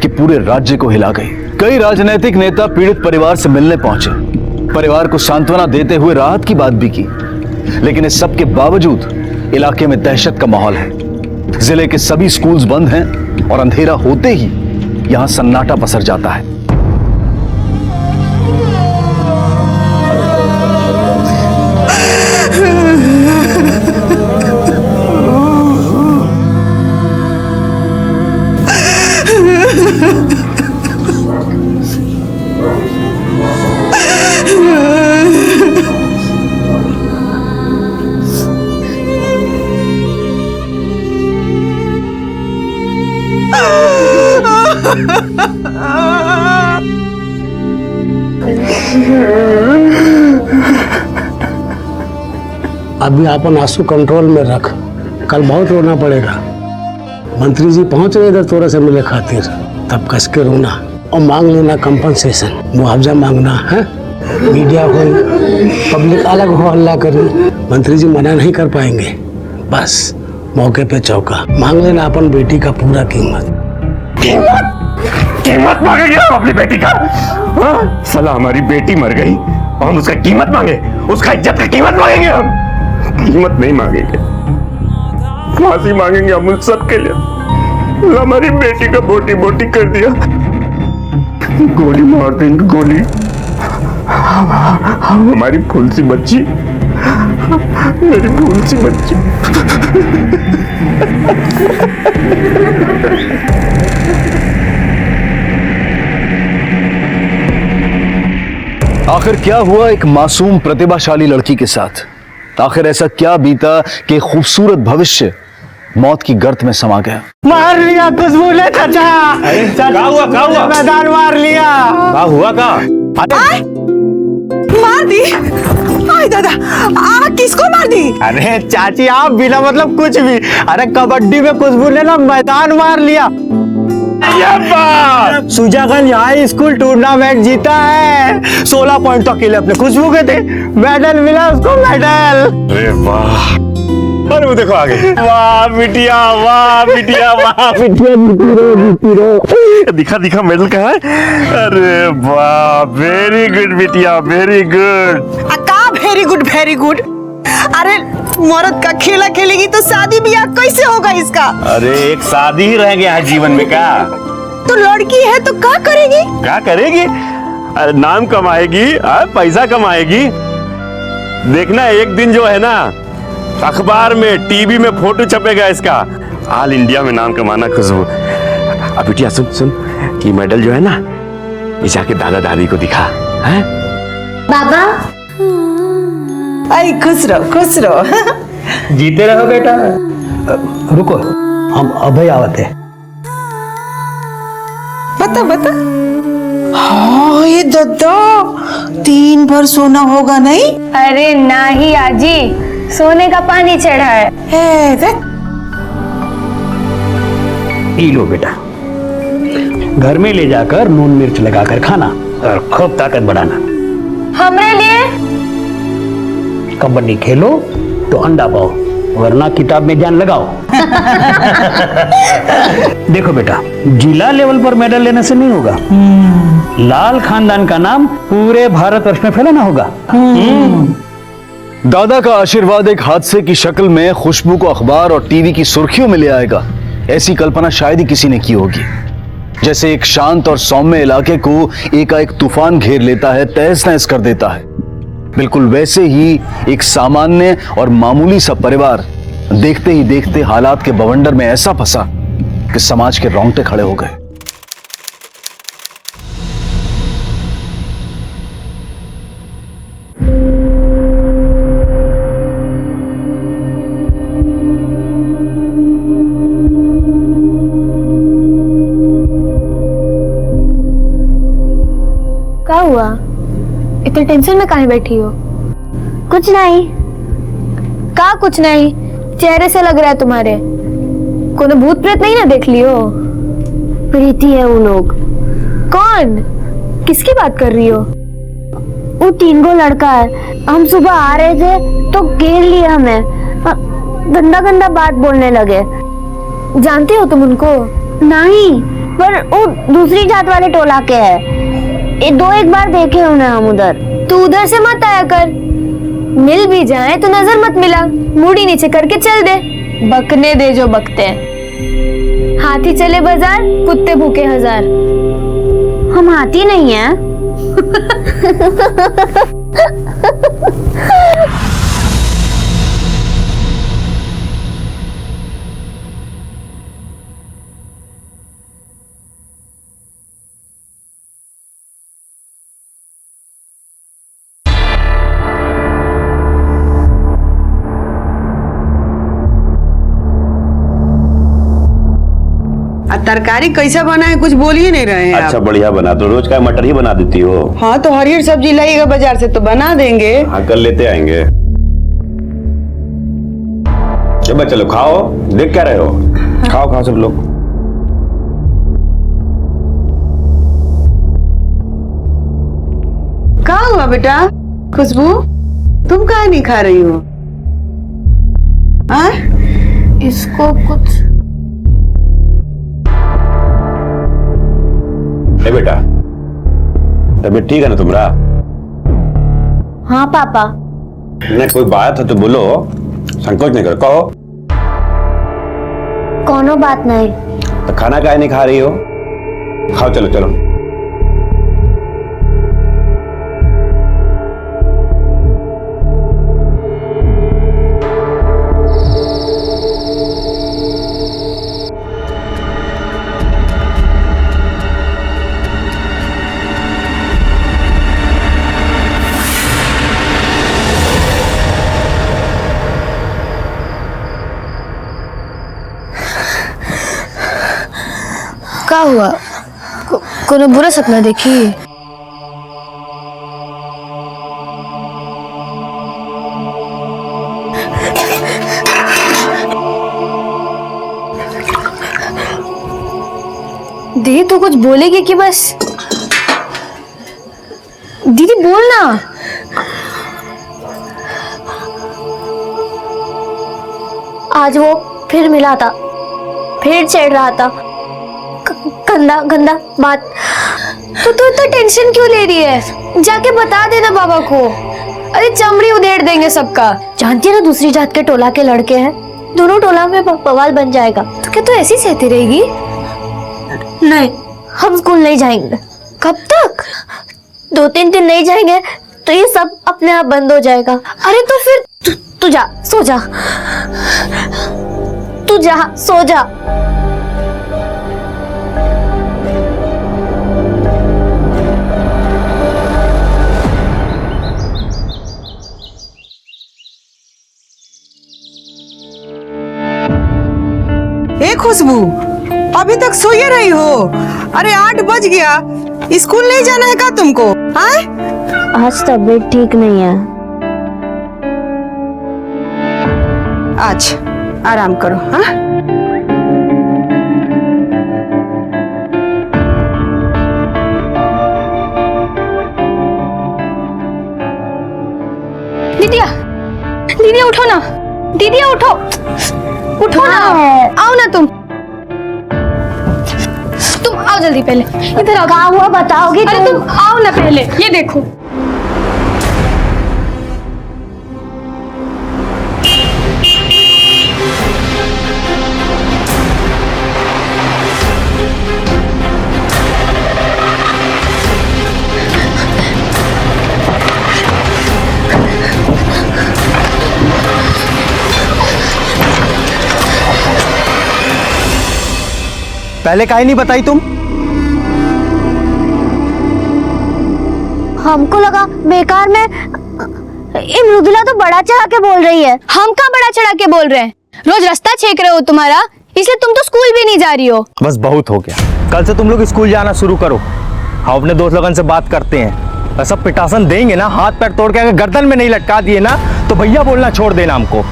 कि पूरे राज्य को हिला गई। कई राजनीतिक नेता पीड़ित परिवार से मिलने पहुंचे, परिवार को सांत्वना देते हुए राहत की बात भी की, लेकिन इस सब के बावजूद इलाके में दहशत का माहौल है। जिले के सभी स्कूल्स बंद हैं और अंधेरा होते ही यहां सन्नाटा पसर जाता है। अभी अपन आंसू कंट्रोल में रख, कल बहुत रोना पड़ेगा। मंत्री जी पहुंच रहे इधर तोरा से मिले खातिर, तब कस के रोना और मांग लेना कंपनसेशन, मुआवजा मांगना है। मीडिया हो, पब्लिक अलग हो, हल्ला करी, मंत्री जी मना नहीं कर पाएंगे। बस मौके पे चौका मांग लेना अपन बेटी का पूरा कीमत। कीमत मांगेंगे हम अपनी बेटी का? साला हमारी बेटी मर गई और हम उसका कीमत मांगे, उसका इज्जत का कीमत मांगेंगे हम? कीमत नहीं मांगेंगे, फांसी मांगेंगे हम उन सब के लिए। हमारी बेटी का बोटी बोटी कर दिया, गोली मार देंगे, गोली। हमारी फूल सी बच्ची, मेरी फूल सी बच्ची। आखिर क्या हुआ एक मासूम प्रतिभाशाली लड़की के साथ? आखिर ऐसा क्या बीता कि खूबसूरत भविष्य मौत की गर्त में समा गया? मार लिया खुशबू ने चाचा। क्या हुआ? मैदान मार लिया। क्या हुआ? मार दी? आय दादा, किसको मार दी? अरे चाची, आप बिना मतलब कुछ भी। अरे कबड्डी में खुशबू ने ना मैदान मार लिया। सुजागंज हाई स्कूल टूर्नामेंट जीता है। 16 पॉइंट तो अकेले अपने खुशबू के थे, मेडल मिला उसको, मेडल। अरे वाह, अरे वो देखो आगे। वाह बिटिया, वाह बिटिया, वाह बिटिया, दिखा दिखा मेडल कहाँ है? अरे वाह, वेरी गुड बिटिया, वेरी गुड। का वेरी गुड, वेरी गुड? अरे मर्द का खेला खेलेगी तो शादी ब्याह कैसे होगा इसका? अरे एक शादी ही रह गया है जीवन में का? तो लड़की है तो क्या करेगी? क्या करेगी? अरे नाम कमाएगी, पैसा कमाएगी। देखना एक दिन जो है ना, अखबार में, टीवी में फोटो छपेगा इसका, ऑल इंडिया में नाम कमाना खुशबू। अब बिटिया सुन सुन, कि मेडल जो है ना, ये जाके दादा दादी को दिखा। हैं? बाबा, आई खुश रहो, खुश रहो। जीते रहो बेटा। रुको, हम अभय आवते। बता बता। हाँ ये दादा, 3 भर सोना होगा नहीं? अरे नहीं आजी, सोने का पानी चढ़ा है। पी लो बेटा, घर में ले जाकर नून मिर्च लगाकर खाना और खूब ताकत बढ़ाना। हमरे लिए कबड्डी खेलो तो अंडा पाओ, वरना किताब में ध्यान लगाओ। देखो बेटा, जिला लेवल पर मेडल लेने से नहीं होगा, लाल खानदान का नाम पूरे भारतवर्ष में फैलाना होगा। दादा का आशीर्वाद एक हादसे की शक्ल में खुशबू को अखबार और टीवी की सुर्खियों में ले आएगा, ऐसी कल्पना शायद ही किसी ने की होगी। जैसे एक शांत और सौम्य इलाके को एकाएक तूफान घेर लेता है, तहस नहस कर देता है, बिल्कुल वैसे ही एक सामान्य और मामूली सा परिवार देखते ही देखते हालात के बवंडर में ऐसा फंसा कि समाज के रोंगटे खड़े हो गए। क्या हुआ? इतने टेंशन में काहे बैठी हो? कुछ नहीं। का कुछ नहीं? चेहरे से लग रहा है तुम्हारे कोनो भूत प्रेत नहीं ना देख लियो? प्रीति है वो लोग। कौन? किसकी बात कर रही हो? वो 3 गो लड़का है, हम सुबह आ रहे थे तो घेर लिया हमें, गंदा गंदा बात बोलने लगे। जानती हो तुम उनको? नहीं, पर वो दूसरी जात वाले टोला के है। 2-1 बार देखे उन्हें हम उधर। तू उधर से मत आया कर, मिल भी जाए तो नजर मत मिला, मुड़ी नीचे करके चल दे। बकने दे जो बकते हैं। हाथी चले बाजार, कुत्ते भूखे हजार। हम हाथी नहीं हैं। तरकारी कैसा बना है कुछ बोल ही नहीं रहे हैं। अच्छा बढ़िया बना, तो रोज का मटर ही बना देती हो? हाँ तो हरियर सब्जी लाइएगा बाजार से तो बना देंगे। हाँ कल लेते आएंगे। चलो चलो खाओ, देख क्या रहे हो? खाओ खाओ सब लोग। कहाँ हुआ बेटा? खुशबू तुम काहे नहीं खा रही हो? इसको कुछ बेटा, तबीयत ठीक है ना तुम्हारा? हाँ पापा। नहीं कोई बात है तो बोलो, संकोच नहीं करो, कहो। कोनो बात नहीं। तो खाना काहे नहीं खा रही हो? खाओ चलो चलो। क्या हुआ? कोनो बुरा सपना देखी? दीदी तू कुछ बोलेगी कि बस? दीदी बोल ना। आज वो फिर मिला था, फिर चढ़ रहा था, गंदा गंदा बात। तो तू इतना टेंशन क्यों ले रही है? जाके बता देना बाबा को। अरे चमड़ी उधेड़ देंगे सबका। जानती है ना दूसरी जात के टोला के लड़के हैं, दोनों टोला में बवाल बन जाएगा। तो क्या तू ऐसी सहती रहेगी? नहीं, हम स्कूल नहीं जाएंगे। कब तक? 2-3 दिन नहीं जाएंगे तो ये सब अपने आप बंद हो जाएगा। अरे तो फिर तू जा, सो जा। तू जा, सो जा। खुशबू अभी तक सोए रही हो? अरे 8 बज गया, स्कूल नहीं जाना है क्या तुमको? हाँ आज तबीयत ठीक नहीं है। आज आराम करो। हाँ दीदिया, दीदी उठो ना, दीदी उठो, उठो ना, आओ ना तुम आओ जल्दी, पहले इधर आओ। क्या हुआ बताओगे? अरे तुम आओ ना पहले, ये देखो। पहले काहे नहीं बताई तुम? हमको लगा बेकार में। ये मृदुला तो बड़ा चढ़ा के बोल रही है। हम कहाँ बड़ा चढ़ा के बोल रहे हैं? रोज रास्ता छेक रहे हो तुम्हारा, इसलिए तुम तो स्कूल भी नहीं जा रही हो। बस बहुत हो गया, कल से तुम लोग स्कूल जाना शुरू करो। हम अपने दोस्त लोगन से बात करते हैं, ऐसा पिटासन देंगे ना, हाथ पैर तोड़ के अगर गर्दन में नहीं लटका दिए ना तो भैया बोलना छोड़ देना हमको।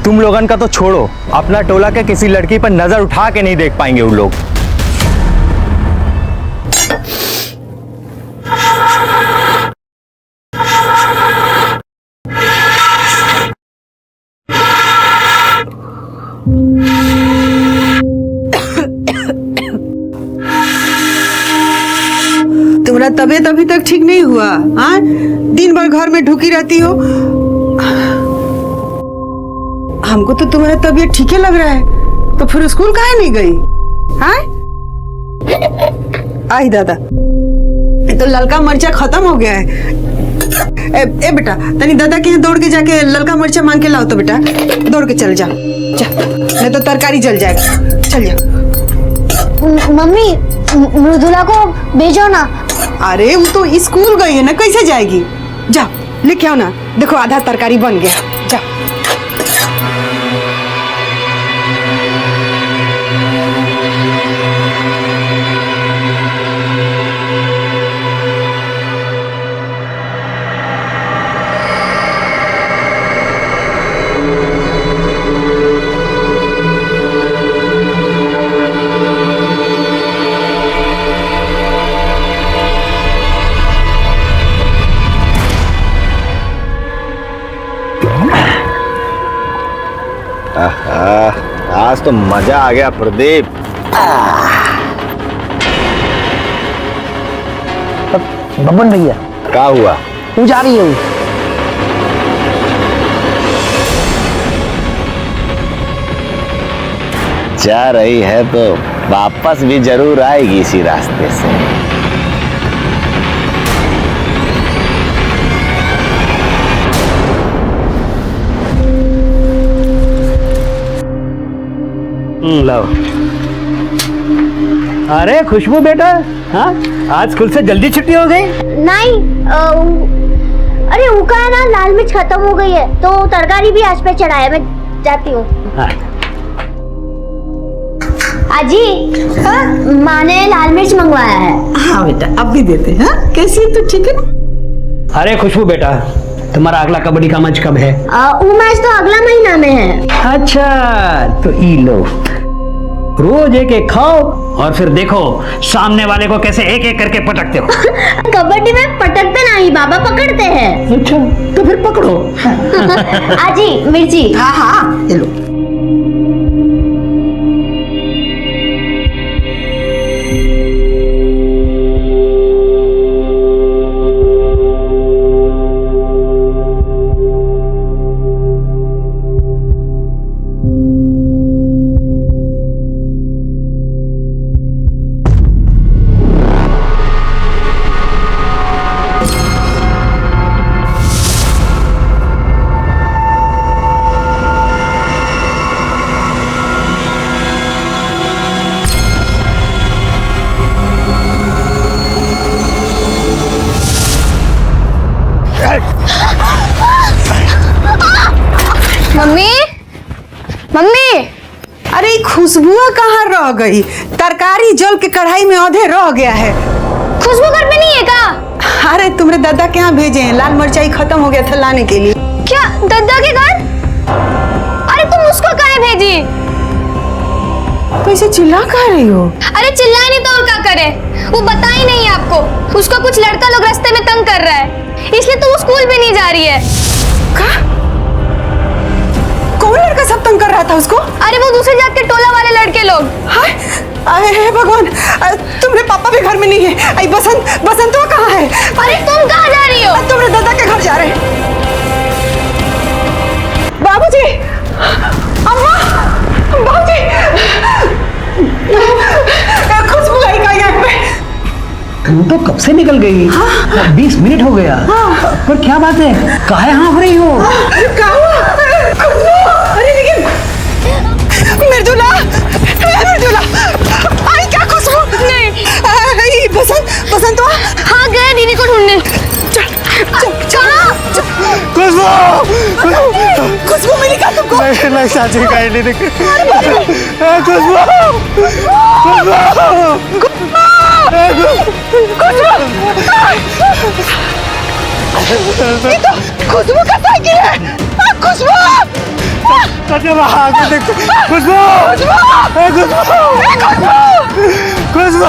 तुम लोगन का तो छोड़ो, अपना टोला के किसी लड़की पर नजर उठा के नहीं देख पाएंगे वो लोग। तुम्हारा तबीयत अभी तक ठीक नहीं हुआ? हाँ, दिन भर घर में ढुकी रहती हो। हमको तो तुम्हारा तबीयत ठीक ही लग रहा है, तो फिर स्कूल काहे नहीं गई? हाँ? आई दादा, तो ललका मर्चा खत्म हो गया है। ए बेटा, तनी दादा के यहाँ दौड़ के जाके ललका मर्चा मांग के लाओ तो बेटा, दौड़ के चल जा, नहीं तो तरकारी जल जाएगी। चल जा। मम्मी, मृदुला को भेजो ना। अरे वो तो स्कूल गई है ना, कैसे जाएगी? जा लेके आओ ना, देखो आधा तरकारी बन गया। जा। आज तो मजा आ गया प्रदीप। बबन भैया, क्या हुआ? तू जा रही है? जा रही है तो वापस भी जरूर आएगी इसी रास्ते से। लो। अरे खुशबू बेटा, हाँ आज स्कूल से जल्दी छुट्टी हो गई? नहीं, अरे वो का है ना, लाल मिर्च खत्म हो गई है तो तरकारी भी आज पे चढ़ाया। मैं जाती हूँ। हाँ। आजी, माँ ने लाल मिर्च मंगवाया है। हाँ बेटा, अब भी देते हैं। कैसी है तू, ठीक है ना? अरे खुशबू बेटा, तुम्हारा अगला कबड्डी का मैच कब है? वो मैच तो अगला महीना में है। अच्छा, तो ई लो, रोज एक एक खाओ और फिर देखो सामने वाले को कैसे एक एक करके पटकते हो। कबड्डी में पटकते नहीं, बाबा पकड़ते हैं। अच्छा, तो फिर पकड़ो। आजी मिर्ची। हाँ हाँ, ये लो। मम्मी, मम्मी, अरे खुशबुआ कहाँ रह गई? तरकारी जल के कढ़ाई में आधे रह गया है। खुशबू घर पे नहीं है क्या? अरे तुम्हारे दादा के यहाँ भेजे हैं, लाल मिर्चाई खत्म हो गया था लाने के लिए। क्या दादा के घर? अरे तुम उसको काहे भेजी? तो इसे चिल्ला कह रही हो? अरे चिल्लाए नहीं तो और क्या करे? वो बता ही नहीं आपको, उसका कुछ लड़का लोग रास्ते में तंग कर रहा है, इसलिए तो वो स्कूल भी नहीं जा रही है। कौन लड़का सब तंग कर रहा था उसको? अरे वो दूसरे जात के टोला वाले लड़के लोग। हाय अरे भगवान, तुम्हारे पापा भी घर में नहीं है। आई बसंत, बसंत वो कहाँ है? अरे तुम कहाँ जा रही हो? तुम्हारे दादा के घर जा रहे हैं। बाबूजी, अम्मा, बाबूजी, खुशबू आई का यहाँ पे। तू तो कब से निकल गई? 20 मिनट हो गया। पर क्या बात है, काहे हाँफ रही हो? क्या हुआ? खुशबू, अरे लेकिन मृदुला, मृदुला, आई क्या खुशबू? नहीं, बसंत, बसंत वो? हाँ गए दीदी को ढूंढने। खुशबू, खुशबू मिली क्या तुमको? मैं चाची का ही नहीं देख। खुशबू, ये तो खुशबू का साइकिल है। खुशबू, खुशबू, खुशबू,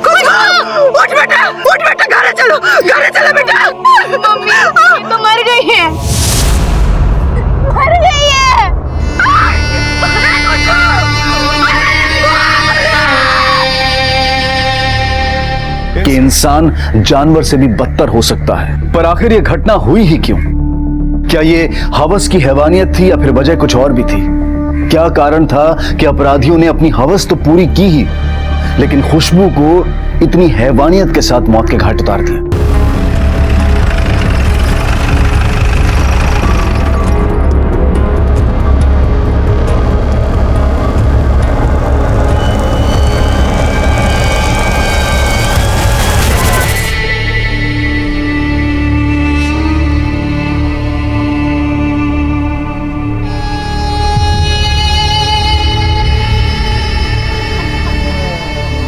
खुशबू, उठ बेटा, घर चलो बेटा। मम्मी तो मर गई है, मर गई है। कि इंसान जानवर से भी बदतर हो सकता है, पर आखिर ये घटना हुई ही क्यों? क्या ये हवस की हैवानियत थी या फिर वजह कुछ और भी थी? क्या कारण था कि अपराधियों ने अपनी हवस तो पूरी की ही, लेकिन खुशबू को इतनी हैवानियत के साथ मौत के घाट उतार दिया?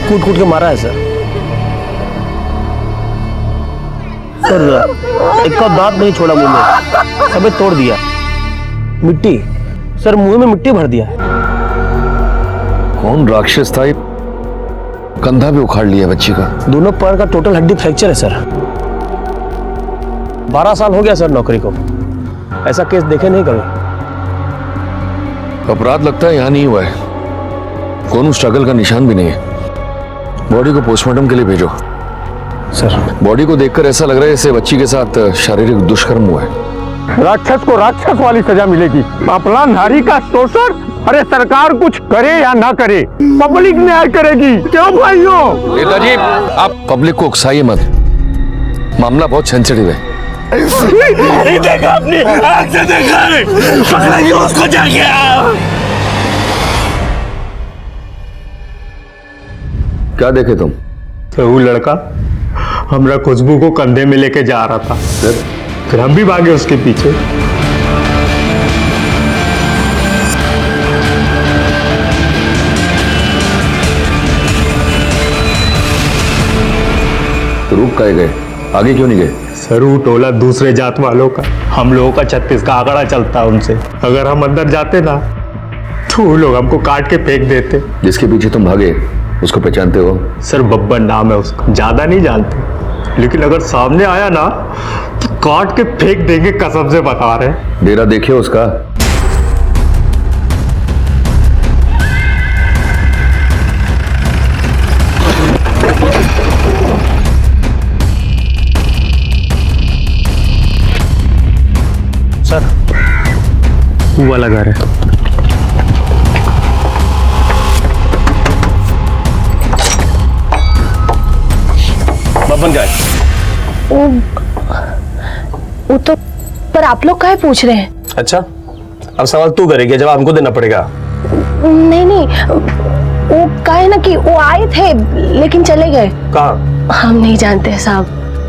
कूट कूट के मारा है सर। एक का दांत नहीं छोड़ा मुंह में, सबे तोड़ दिया। मिट्टी सर, मुंह में मिट्टी भर दिया। कौन राक्षस था? कंधा भी उखाड़ लिया बच्ची का। दोनों पैर का टोटल हड्डी फ्रैक्चर है सर। 12 साल हो गया सर नौकरी को, ऐसा केस देखे नहीं कभी। अपराध लगता है यहाँ नहीं हुआ है, कौन स्ट्रगल का निशान भी नहीं है। बॉडी को पोस्टमार्टम के लिए भेजो सर। बॉडी को देखकर ऐसा लग रहा है जैसे बच्ची के साथ शारीरिक दुष्कर्म हुआ है। राक्षस को राक्षस वाली सजा मिलेगी। अपना नारी का शोषण, अरे सरकार कुछ करे या ना करे, पब्लिक न्याय करेगी। क्यों भाइयों? नेताजी, आप पब्लिक को उकसाइए मत, मामला बहुत सेंसिटिव है। देखा अपनी आँख से देखा है, पकड़ेंगे उसको जाके। क्या देखे तुम? तो वो लड़का हमरा खुशबू को कंधे में लेके जा रहा था, फिर हम भी भागे उसके पीछे। तो रुक काहे गए, आगे क्यों नहीं गए? सर वो टोला दूसरे जात वालों का, हम लोगों का 36 का आंकड़ा चलता है उनसे। अगर हम अंदर जाते ना तो वो लोग हमको काट के फेंक देते। जिसके पीछे तुम भागे उसको पहचानते हो? सर बब्बर नाम है उसका, ज्यादा नहीं जानते, लेकिन अगर सामने आया ना तो काट के फेंक देंगे, कसम से बता रहे। डेरा देखे उसका? सर वो वाला घर है। बबन का है। वो तो, पर आप लोग काहे पूछ रहे हैं? अच्छा, अब सवाल तू करेगी, जवाब हमको देना पड़ेगा। नहीं, वो काहे ना कि वो आए थे लेकिन चले गए। कहाँ? हम नहीं जानते साहब।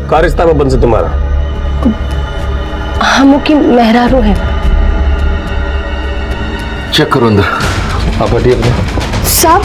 क्या रिश्ता बबन से तुम्हारा? हम की मेहरारू है। चेक करो अंदर। आप हटिए अपने। साहब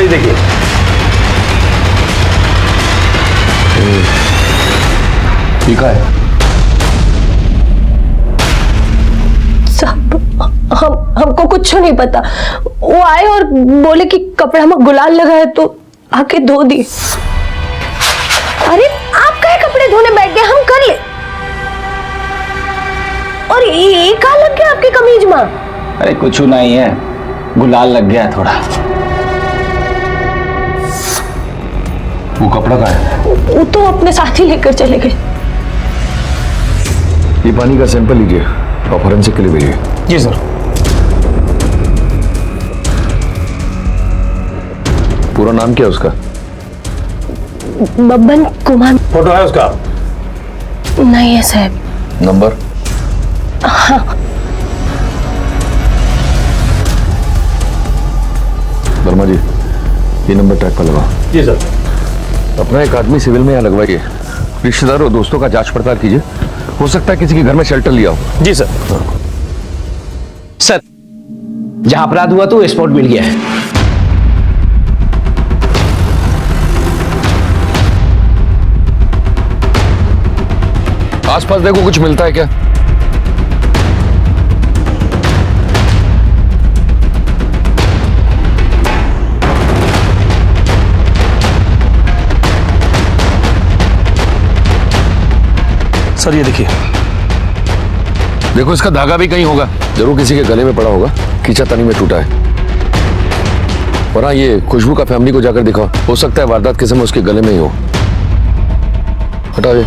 ये देखिए। ठीक है साहब, हमको कुछ नहीं पता। वो आए और बोले कि कपड़ा में गुलाल लगा है तो आके धो दी। अरे आप कहे कपड़े धोने बैठ गए, हम कर ले। और ये कहाँ लग गया आपकी कमीज में? अरे कुछ नहीं है, गुलाल लग गया थोड़ा। वो कपड़ा कहाँ है? वो तो अपने साथ ही लेकर चले गए। ये पानी का सैंपल लीजिए और फॉरेंसिक के लिए भेजिए। जी सर। पूरा नाम क्या है उसका? बब्बन कुमार। फोटो है उसका? नहीं है साहब। नंबर? हाँ। वर्मा जी, ये नंबर ट्रैक पर लगाओ। जी सर। अपना एक आदमी सिविल में यहाँ लगवाइए। रिश्तेदार और दोस्तों का जांच पड़ताल कीजिए। हो सकता है किसी के घर में शेल्टर लिया हो। जी सर। सर, जहां अपराध हुआ तो स्पॉट मिल गया है। आसपास देखो, कुछ मिलता है क्या? सर ये देखिए। देखो, इसका धागा भी कहीं होगा। जरूर किसी के गले में पड़ा होगा, खींचा तनी में टूटा है। और हाँ, ये खुशबू का फैमिली को जाकर दिखाओ। हो सकता है वारदात के समय उसके गले में ही हो। हटाओ ये।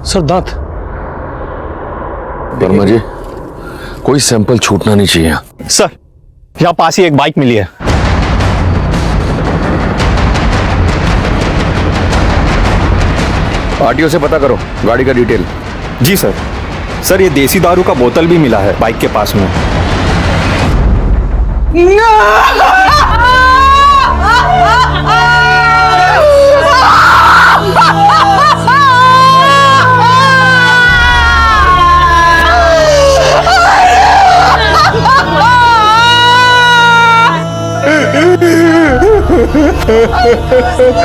सर दांत। वर्मा जी, कोई सैंपल छूटना नहीं चाहिए। सर, यहाँ पास ही एक बाइक मिली है। आरटीओ से पता करो गाड़ी का डिटेल। जी सर। सर, ये देसी दारू का बोतल भी मिला है बाइक के पास में।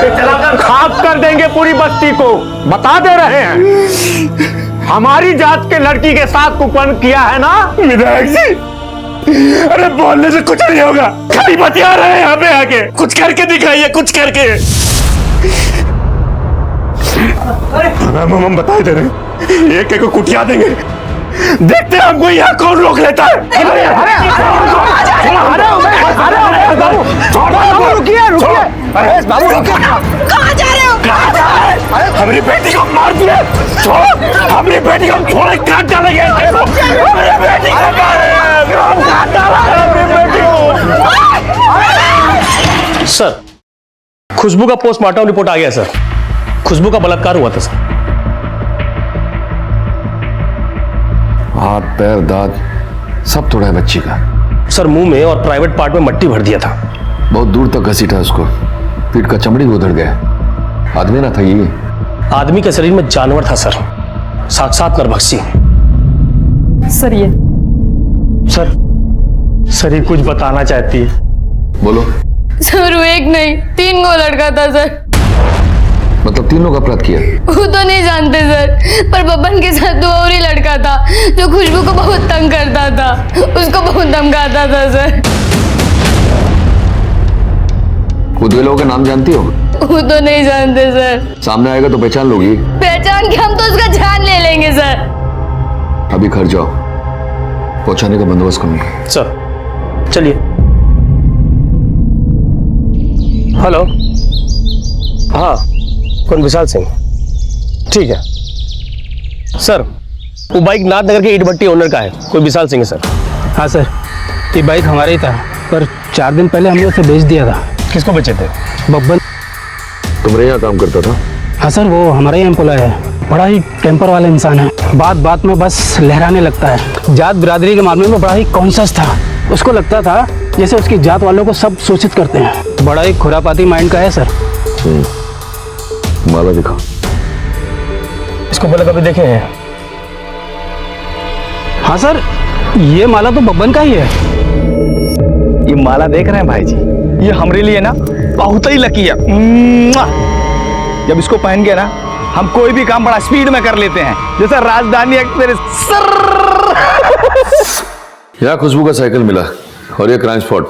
चलाकर खाक कर देंगे पूरी बस्ती को, बता दे रहे हैं। हमारी जात के लड़की के साथ कुकर्म किया है ना विधायक जी। अरे बोलने से कुछ नहीं होगा, खाली बतिया रहे हैं यहाँ पे आके। कुछ करके दिखाइए, कुछ करके। हम बताए दे रहे, एक एक को कुटिया देंगे। देखते हैं हमको यहाँ कौन रोक लेता है। कहाँ जा रहे हो? हमारी बेटी को मार दिया। हमारी बेटी को थोड़े काट डालेंगे। हमारी बेटी को। सर, खुशबू का पोस्टमार्टम रिपोर्ट आ गया सर। खुशबू का बलात्कार हुआ था सर। हाथ, पैर, दांत सब तोड़ा है बच्ची का। सर, मुंह में और प्राइवेट पार्ट में मट्टी भर दिया था। बहुत दूर तक घसीटा उसको, पीठ का चमड़ी उधड़ गया। आदमी ना था ये। आदमी के शरीर में जानवर था सर, साक्षात नरभक्षी। सर ये सर ये कुछ बताना चाहती है। बोलो। सर, वो एक नहीं 3 गो लड़का था सर। मतलब 3 लोग अपराध किया? वो तो नहीं जानते सर, पर बब्बन के साथ 2 और ही लड़का था जो खुशबू को बहुत तंग करता था, उसको बहुत धमकाता था सर। वो 2 लोगों के नाम जानती हो? वो तो नहीं जानते सर। सामने आएगा तो पहचान लोगी? पहचान के हम तो उसका जान ले लेंगे सर। अभी घर जाओ, पहुंचाने का बंदोबस्त करूंगा। सर चलिए। हेलो, हाँ, कौन? विशाल सिंह। ठीक है सर, वो बाइक नाथनगर के ईट भट्टी ओनर का है, कोई विशाल सिंह है सर। हाँ सर, ये बाइक हमारा ही था, पर 4 दिन पहले हमने उसे बेच दिया था। किसको बेचे थे? बब्बन। तुम्हारे यहाँ काम करता था? हाँ सर, वो हमारा ही एम्प्लॉय है। बड़ा ही टेम्पर वाला इंसान है, बात बात में बस लहराने लगता है। जात बिरादरी के मामले में बड़ा ही कॉन्शियस था। उसको लगता था जैसे उसकी जात वालों को सब सूचित करते हैं। बड़ा ही खुरापाती माइंड का है सर। माला दिखा। इसको पहले कभी देखे हैं? हाँ सर, ये माला तो बब्बन का ही है। ये माला देख रहे हैं भाई जी, ये हमारे लिए ना बहुत ही लकी है। जब इसको पहन के ना हम कोई भी काम बड़ा स्पीड में कर लेते हैं, जैसा राजधानी एक्सप्रेस। यहाँ खुशबू का साइकिल मिला और ये क्राइम स्पॉट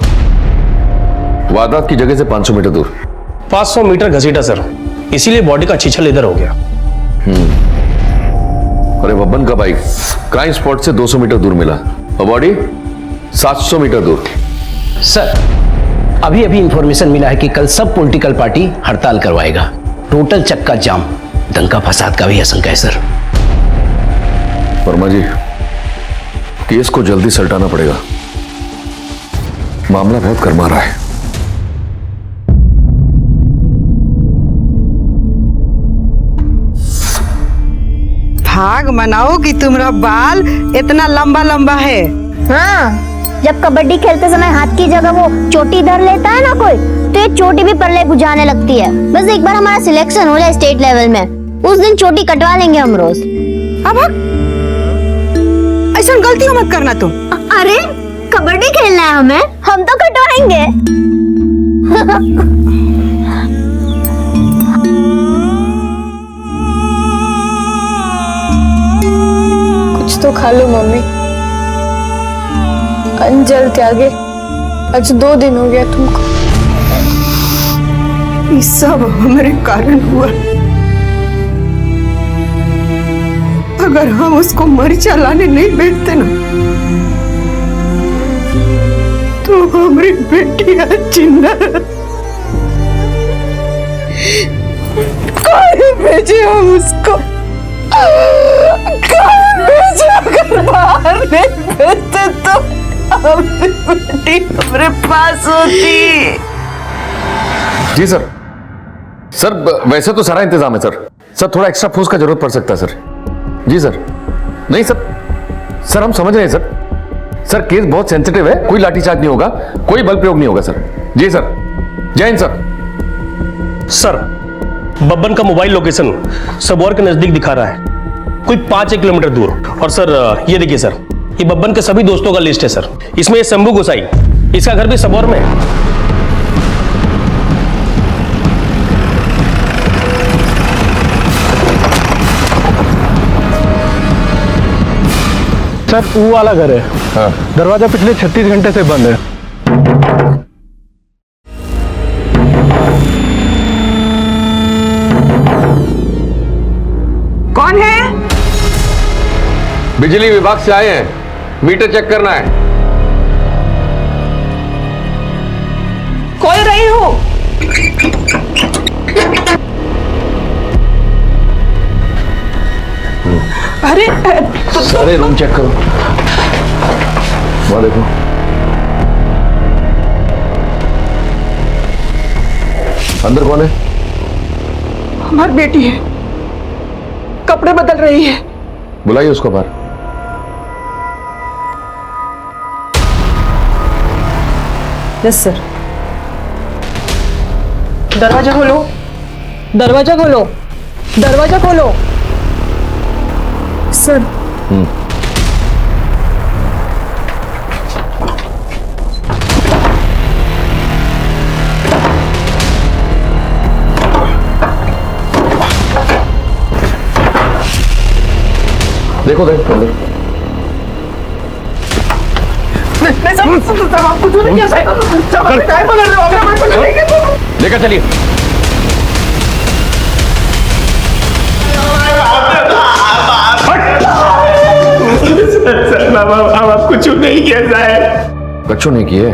वारदात की जगह से 500 मीटर दूर। 500 मीटर घसीटा सर, इसीलिए बॉडी का छीछल इधर हो गया। और ये बब्बन का बाइक क्राइम स्पॉट से 200 मीटर दूर मिला और बॉडी 700 मीटर दूर। सर, अभी अभी इंफॉर्मेशन मिला है कि कल सब पॉलिटिकल पार्टी हड़ताल करवाएगा। टोटल चक्का जाम, दंगा फसाद का भी आशंका है सर। वर्मा जी, केस को जल्दी सलटाना पड़ेगा, मामला बहुत गर्मा रहा है। भाग मनाओ कि तुम्हारा बाल इतना लंबा लंबा है। हाँ, जब कबड्डी खेलते समय हाथ की जगह वो चोटी धर लेता है ना कोई, तो ये चोटी भी परले बुझाने लगती है। बस एक बार हमारा सिलेक्शन हो जाए स्टेट लेवल में, उस दिन चोटी कटवा लेंगे हम रोज। अब ऐसा गलती मत करना तुम। अरे कबड्डी खेलना है हमें, हम तो कटवाएंगे। कुछ तो खा लो मम्मी। अंजल त्यागे आज 2 दिन हो गया तुमको। ये सब हमारे कारण हुआ। अगर हम उसको मरीचा लाने नहीं भेजते ना, तो हमारी बेटी आज जिंदा कहाँ भेजे हम उसको? कहाँ भेजे? अगर बाहर नहीं भेजते तो हमारी बेटी हमारे पास होती। जी सर। सर वैसे तो सारा इंतजाम है सर। सर थोड़ा एक्स्ट्रा फोर्स का जरूरत पड़ सकता है सर। जी सर। नहीं सर, सर हम समझ रहे हैं सर। सर केस बहुत सेंसिटिव है, कोई लाठीचार्ज नहीं होगा, कोई बल प्रयोग नहीं होगा सर। जी सर। जय हिंद सर। सर, बब्बन का मोबाइल लोकेशन सबौर के नजदीक दिखा रहा है, कोई 5-1 किलोमीटर दूर। और सर ये देखिए सर, ये बब्बन के सभी दोस्तों का लिस्ट है सर। इसमें ये शंभू गोसाई, इसका घर भी सबौर में है। सर वो वाला घर है। हाँ। दरवाजा पिछले 36 घंटे से बंद है। कौन है? बिजली विभाग से आए हैं, मीटर चेक करना है। खोल रही हूँ। अरे सारे रूम चेक करो। वहां देखो। अंदर कौन है? हमारी बेटी है, कपड़े बदल रही है। बुलाइए उसको बाहर। Yes sir. दरवाजा खोलो, दरवाजा खोलो, दरवाजा खोलो। सर। देखो देखो लेकर चलिए। हम कुछ नहीं किया साहब। बच्चों नहीं किए,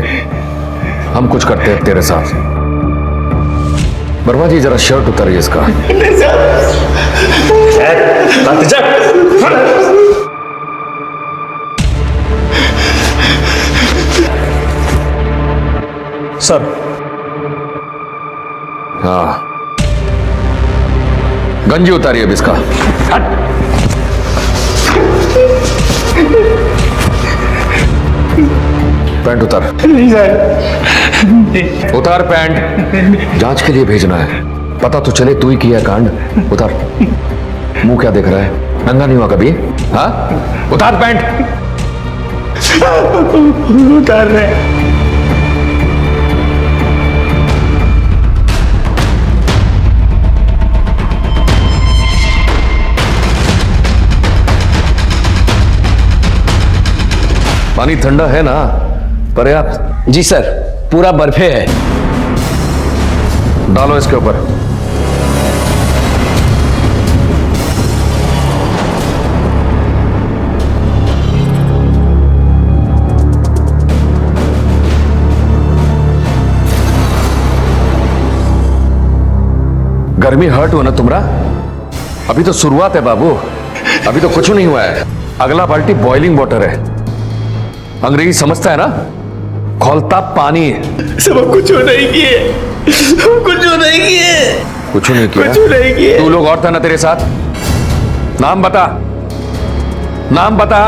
हम कुछ करते हैं तेरे साथ। वर्मा जी जरा शर्ट उतारिए इसका। सर। हाँ, गंजी उतारिए अब इसका। पैंट उतार। नहीं सर। उतार पैंट, जांच के लिए भेजना है, पता तो चले तू ही किया कांड। उतार। मुंह क्या देख रहा है, नंगा नहीं हुआ कभी? हाँ, उतार पैंट। उतार रहे। पानी ठंडा है ना? पर्याप्त? जी सर, पूरा बर्फे है। डालो इसके ऊपर। गर्मी हर्ट हुआ ना तुम्हारा? अभी तो शुरुआत है बाबू, अभी तो कुछ नहीं हुआ है। अगला बाल्टी बॉइलिंग वाटर है। अंग्रेजी समझता है ना? खौलता पानी। सब कुछ नहीं किए, कुछ नहीं किए, कुछ नहीं किया। कुछ नहीं किए। तू लोग और था ना तेरे साथ? नाम बता, नाम बता।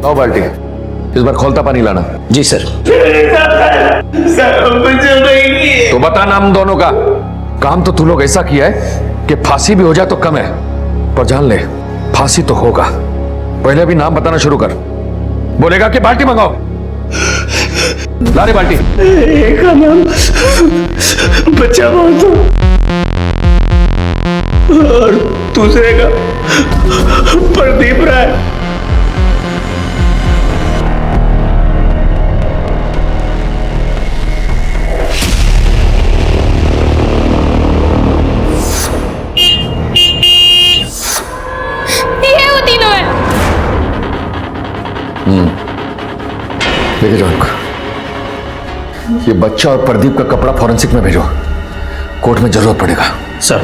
लो बाल्टी, इस बार खौलता पानी लाना। जी सर। सब कुछ नहीं किए। तो बता नाम दोनों का। काम तो तू लोग ऐसा किया है कि फांसी भी हो जाए तो कम है, पर जान ले फांसी तो होगा। पहले भी नाम बताना शुरू कर। बोलेगा कि बाल्टी मंगाओ। ला रे बाल्टी। एक का नाम बच्चा बहुत और दूसरे का प्रदीप राय। ये वो तीनों है। लेके जाओ इनको। ये बच्चा और प्रदीप का कपड़ा फॉरेंसिक में भेजो, कोर्ट में जरूरत पड़ेगा। सर।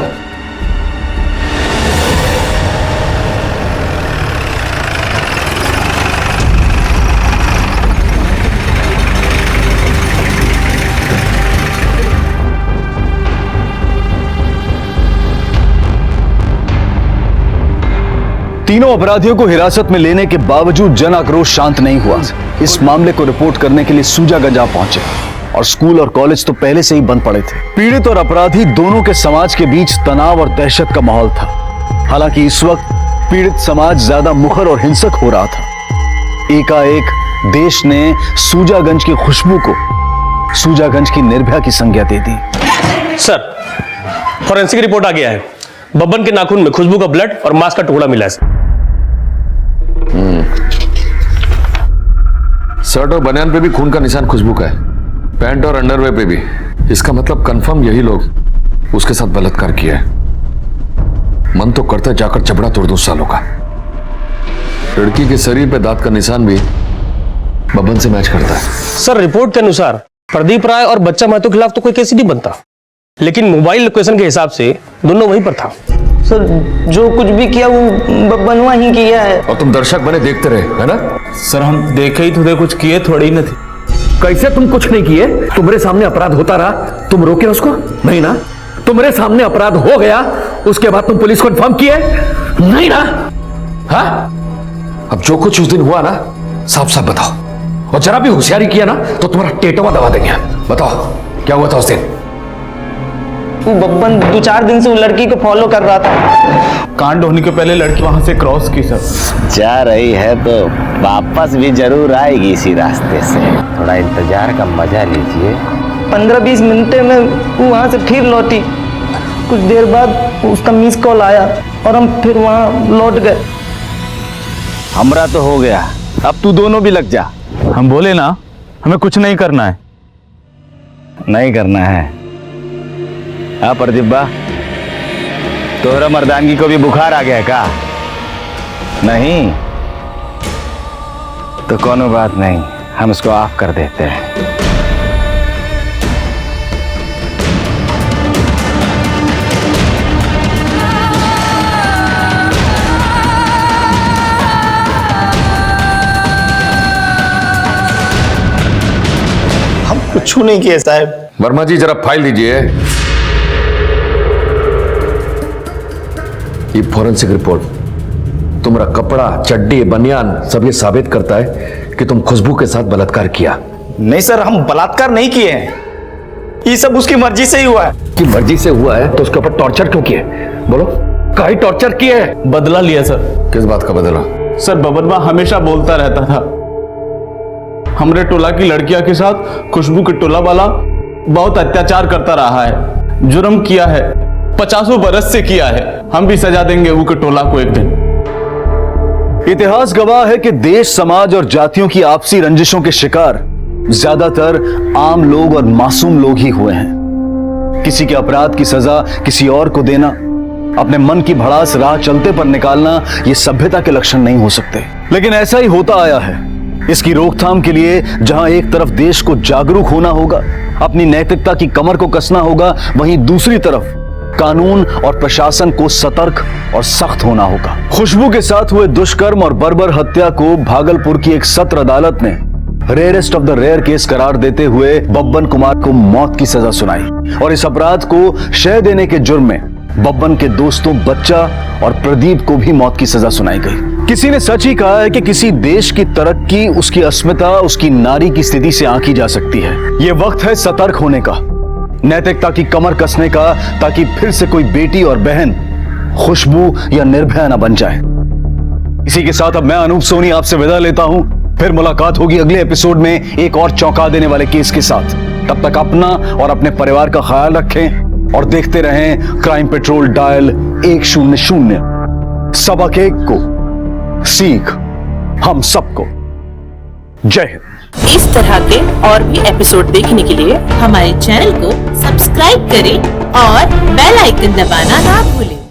तीनों अपराधियों को हिरासत में लेने के बावजूद जन आक्रोश शांत नहीं हुआ। इस मामले को रिपोर्ट करने के लिए सूजागंज आ पहुंचे और स्कूल और कॉलेज तो पहले से ही बंद पड़े थे। पीड़ित और अपराधी दोनों के समाज के बीच तनाव और दहशत का माहौल था। हालांकि इस वक्त पीड़ित समाज ज्यादा मुखर और हिंसक हो रहा था। एकाएक देश ने सूजागंज की खुशबू को सूजागंज की निर्भया की संज्ञा दे दी। सर, फॉरेंसिक रिपोर्ट आ गया है। बब्बन के नाखून में खुशबू का ब्लड और मांस का टुकड़ा मिला है। शर्ट और बनियान पे भी खून का निशान खुशबू का है, पैंट और अंडरवेयर पे भी। इसका मतलब कंफर्म यही लोग उसके साथ बलात्कार किया है। मन तो करता है जाकर चबड़ा तोड़ दूं सालों का। लड़की के शरीर पे दांत का निशान भी बब्बन से मैच करता है। सर, रिपोर्ट के अनुसार प्रदीप राय और बच्चा महतो के खिलाफ तो कोई केस ही नहीं बनता, लेकिन मोबाइल लोकेशन के हिसाब से दोनों वहीं पर था। सर, जो कुछ भी किया वो बब्बनवा ही किया है। और तुम दर्शक बने देखते रहे, है ना? सर, हम देखे ही थे, कुछ किए थोड़ी न थे। कैसे तुम कुछ नहीं किए? तुम्हारे सामने अपराध होता रहा, तुम रोके उसको? नहीं ना? तुम्हारे सामने अपराध हो गया, उसके बाद तुम पुलिस को इन्फॉर्म किए? नहीं ना? हाँ? अब जो कुछ उस दिन हुआ ना, साफ साफ बताओ। और जरा भी होशियारी किया ना तो तुम्हारा टेटवा दबा देंगे। बताओ क्या हुआ था उस दिन? वो बब्बन 2-4 दिन से वो लड़की को फॉलो कर रहा था। कांड होने के पहले लड़की वहां से क्रॉस की सर। जा रही है तो वापस भी जरूर आएगी इसी रास्ते से। थोड़ा इंतजार का मजा लीजिए। 15-20 मिनट में वो वहां से फिर लौटी। कुछ देर बाद उसका मिस कॉल आया और हम फिर वहां लौट गए। हमरा तो हो गया, अब तू दोनों भी लग जा। हम बोले ना, हमें कुछ नहीं करना है। नहीं करना है? हाँ प्रदीप बा, तोहरा मर्दानगी को भी बुखार आ गया है का? नहीं तो कोनो बात नहीं, हम इसको ऑफ कर देते हैं। हम कुछ नहीं किए साहब। वर्मा जी जरा फाइल दीजिए। ये फॉरेंसिक रिपोर्ट, तुम्हारा कपड़ा, चड्डी, बनियान सब ये साबित करता है कि तुम खुशबू के साथ बलात्कार किया। नहीं सर, हम बलात्कार नहीं किए हैं, ये सब उसकी मर्जी से ही हुआ है। कि मर्जी से हुआ है तो उसके ऊपर टॉर्चर क्यों किए? बोलो, काहे टॉर्चर किए? बदला लिया सर। किस बात का बदला? सर बबनवा हमेशा बोलता रहता था हमरे टोला की लड़कियां के साथ खुशबू के टोला वाला बहुत अत्याचार करता रहा है, जुर्म किया है, 50 बरस से किया है, हम भी सजा देंगे वो के टोला को एक दिन। इतिहास गवाह है कि देश, समाज और जातियों की आपसी रंजिशों के शिकार ज्यादातर आम लोग और मासूम लोग ही हुए हैं। किसी के अपराध की सजा किसी और को देना, अपने मन की भड़ास राह चलते पर निकालना, ये सभ्यता के लक्षण नहीं हो सकते। लेकिन ऐसा ही होता आया है। इसकी रोकथाम के लिए जहां एक तरफ देश को जागरूक होना होगा, अपनी नैतिकता की कमर को कसना होगा, वहीं दूसरी तरफ कानून और प्रशासन को सतर्क और सख्त होना होगा। खुशबू के साथ हुए दुष्कर्म और बर्बर हत्या को भागलपुर की एक सत्र अदालत ने rarest of the rare case करार देते हुए बब्बन कुमार को मौत की सजा सुनाई और इस अपराध को शय देने के जुर्म में बब्बन के दोस्तों बच्चा और प्रदीप को भी मौत की सजा सुनाई गई। किसी ने सच ही कहा है कि किसी देश की तरक्की उसकी अस्मिता, उसकी नारी की स्थिति से आंकी जा सकती है। यह वक्त है सतर्क होने का, नैतिकता की कमर कसने का, ताकि फिर से कोई बेटी और बहन खुशबू या निर्भया न बन जाए। इसी के साथ अब मैं अनूप सोनी आपसे विदा लेता हूं। फिर मुलाकात होगी अगले एपिसोड में एक और चौंका देने वाले केस के साथ। तब तक अपना और अपने परिवार का ख्याल रखें और देखते रहें क्राइम पेट्रोल डायल 100। सबक एक को, सीख हम सबको। जय हिंद। इस तरह के और भी एपिसोड देखने के लिए हमारे चैनल को सब्सक्राइब करें और बेल आइकन दबाना ना भूलें।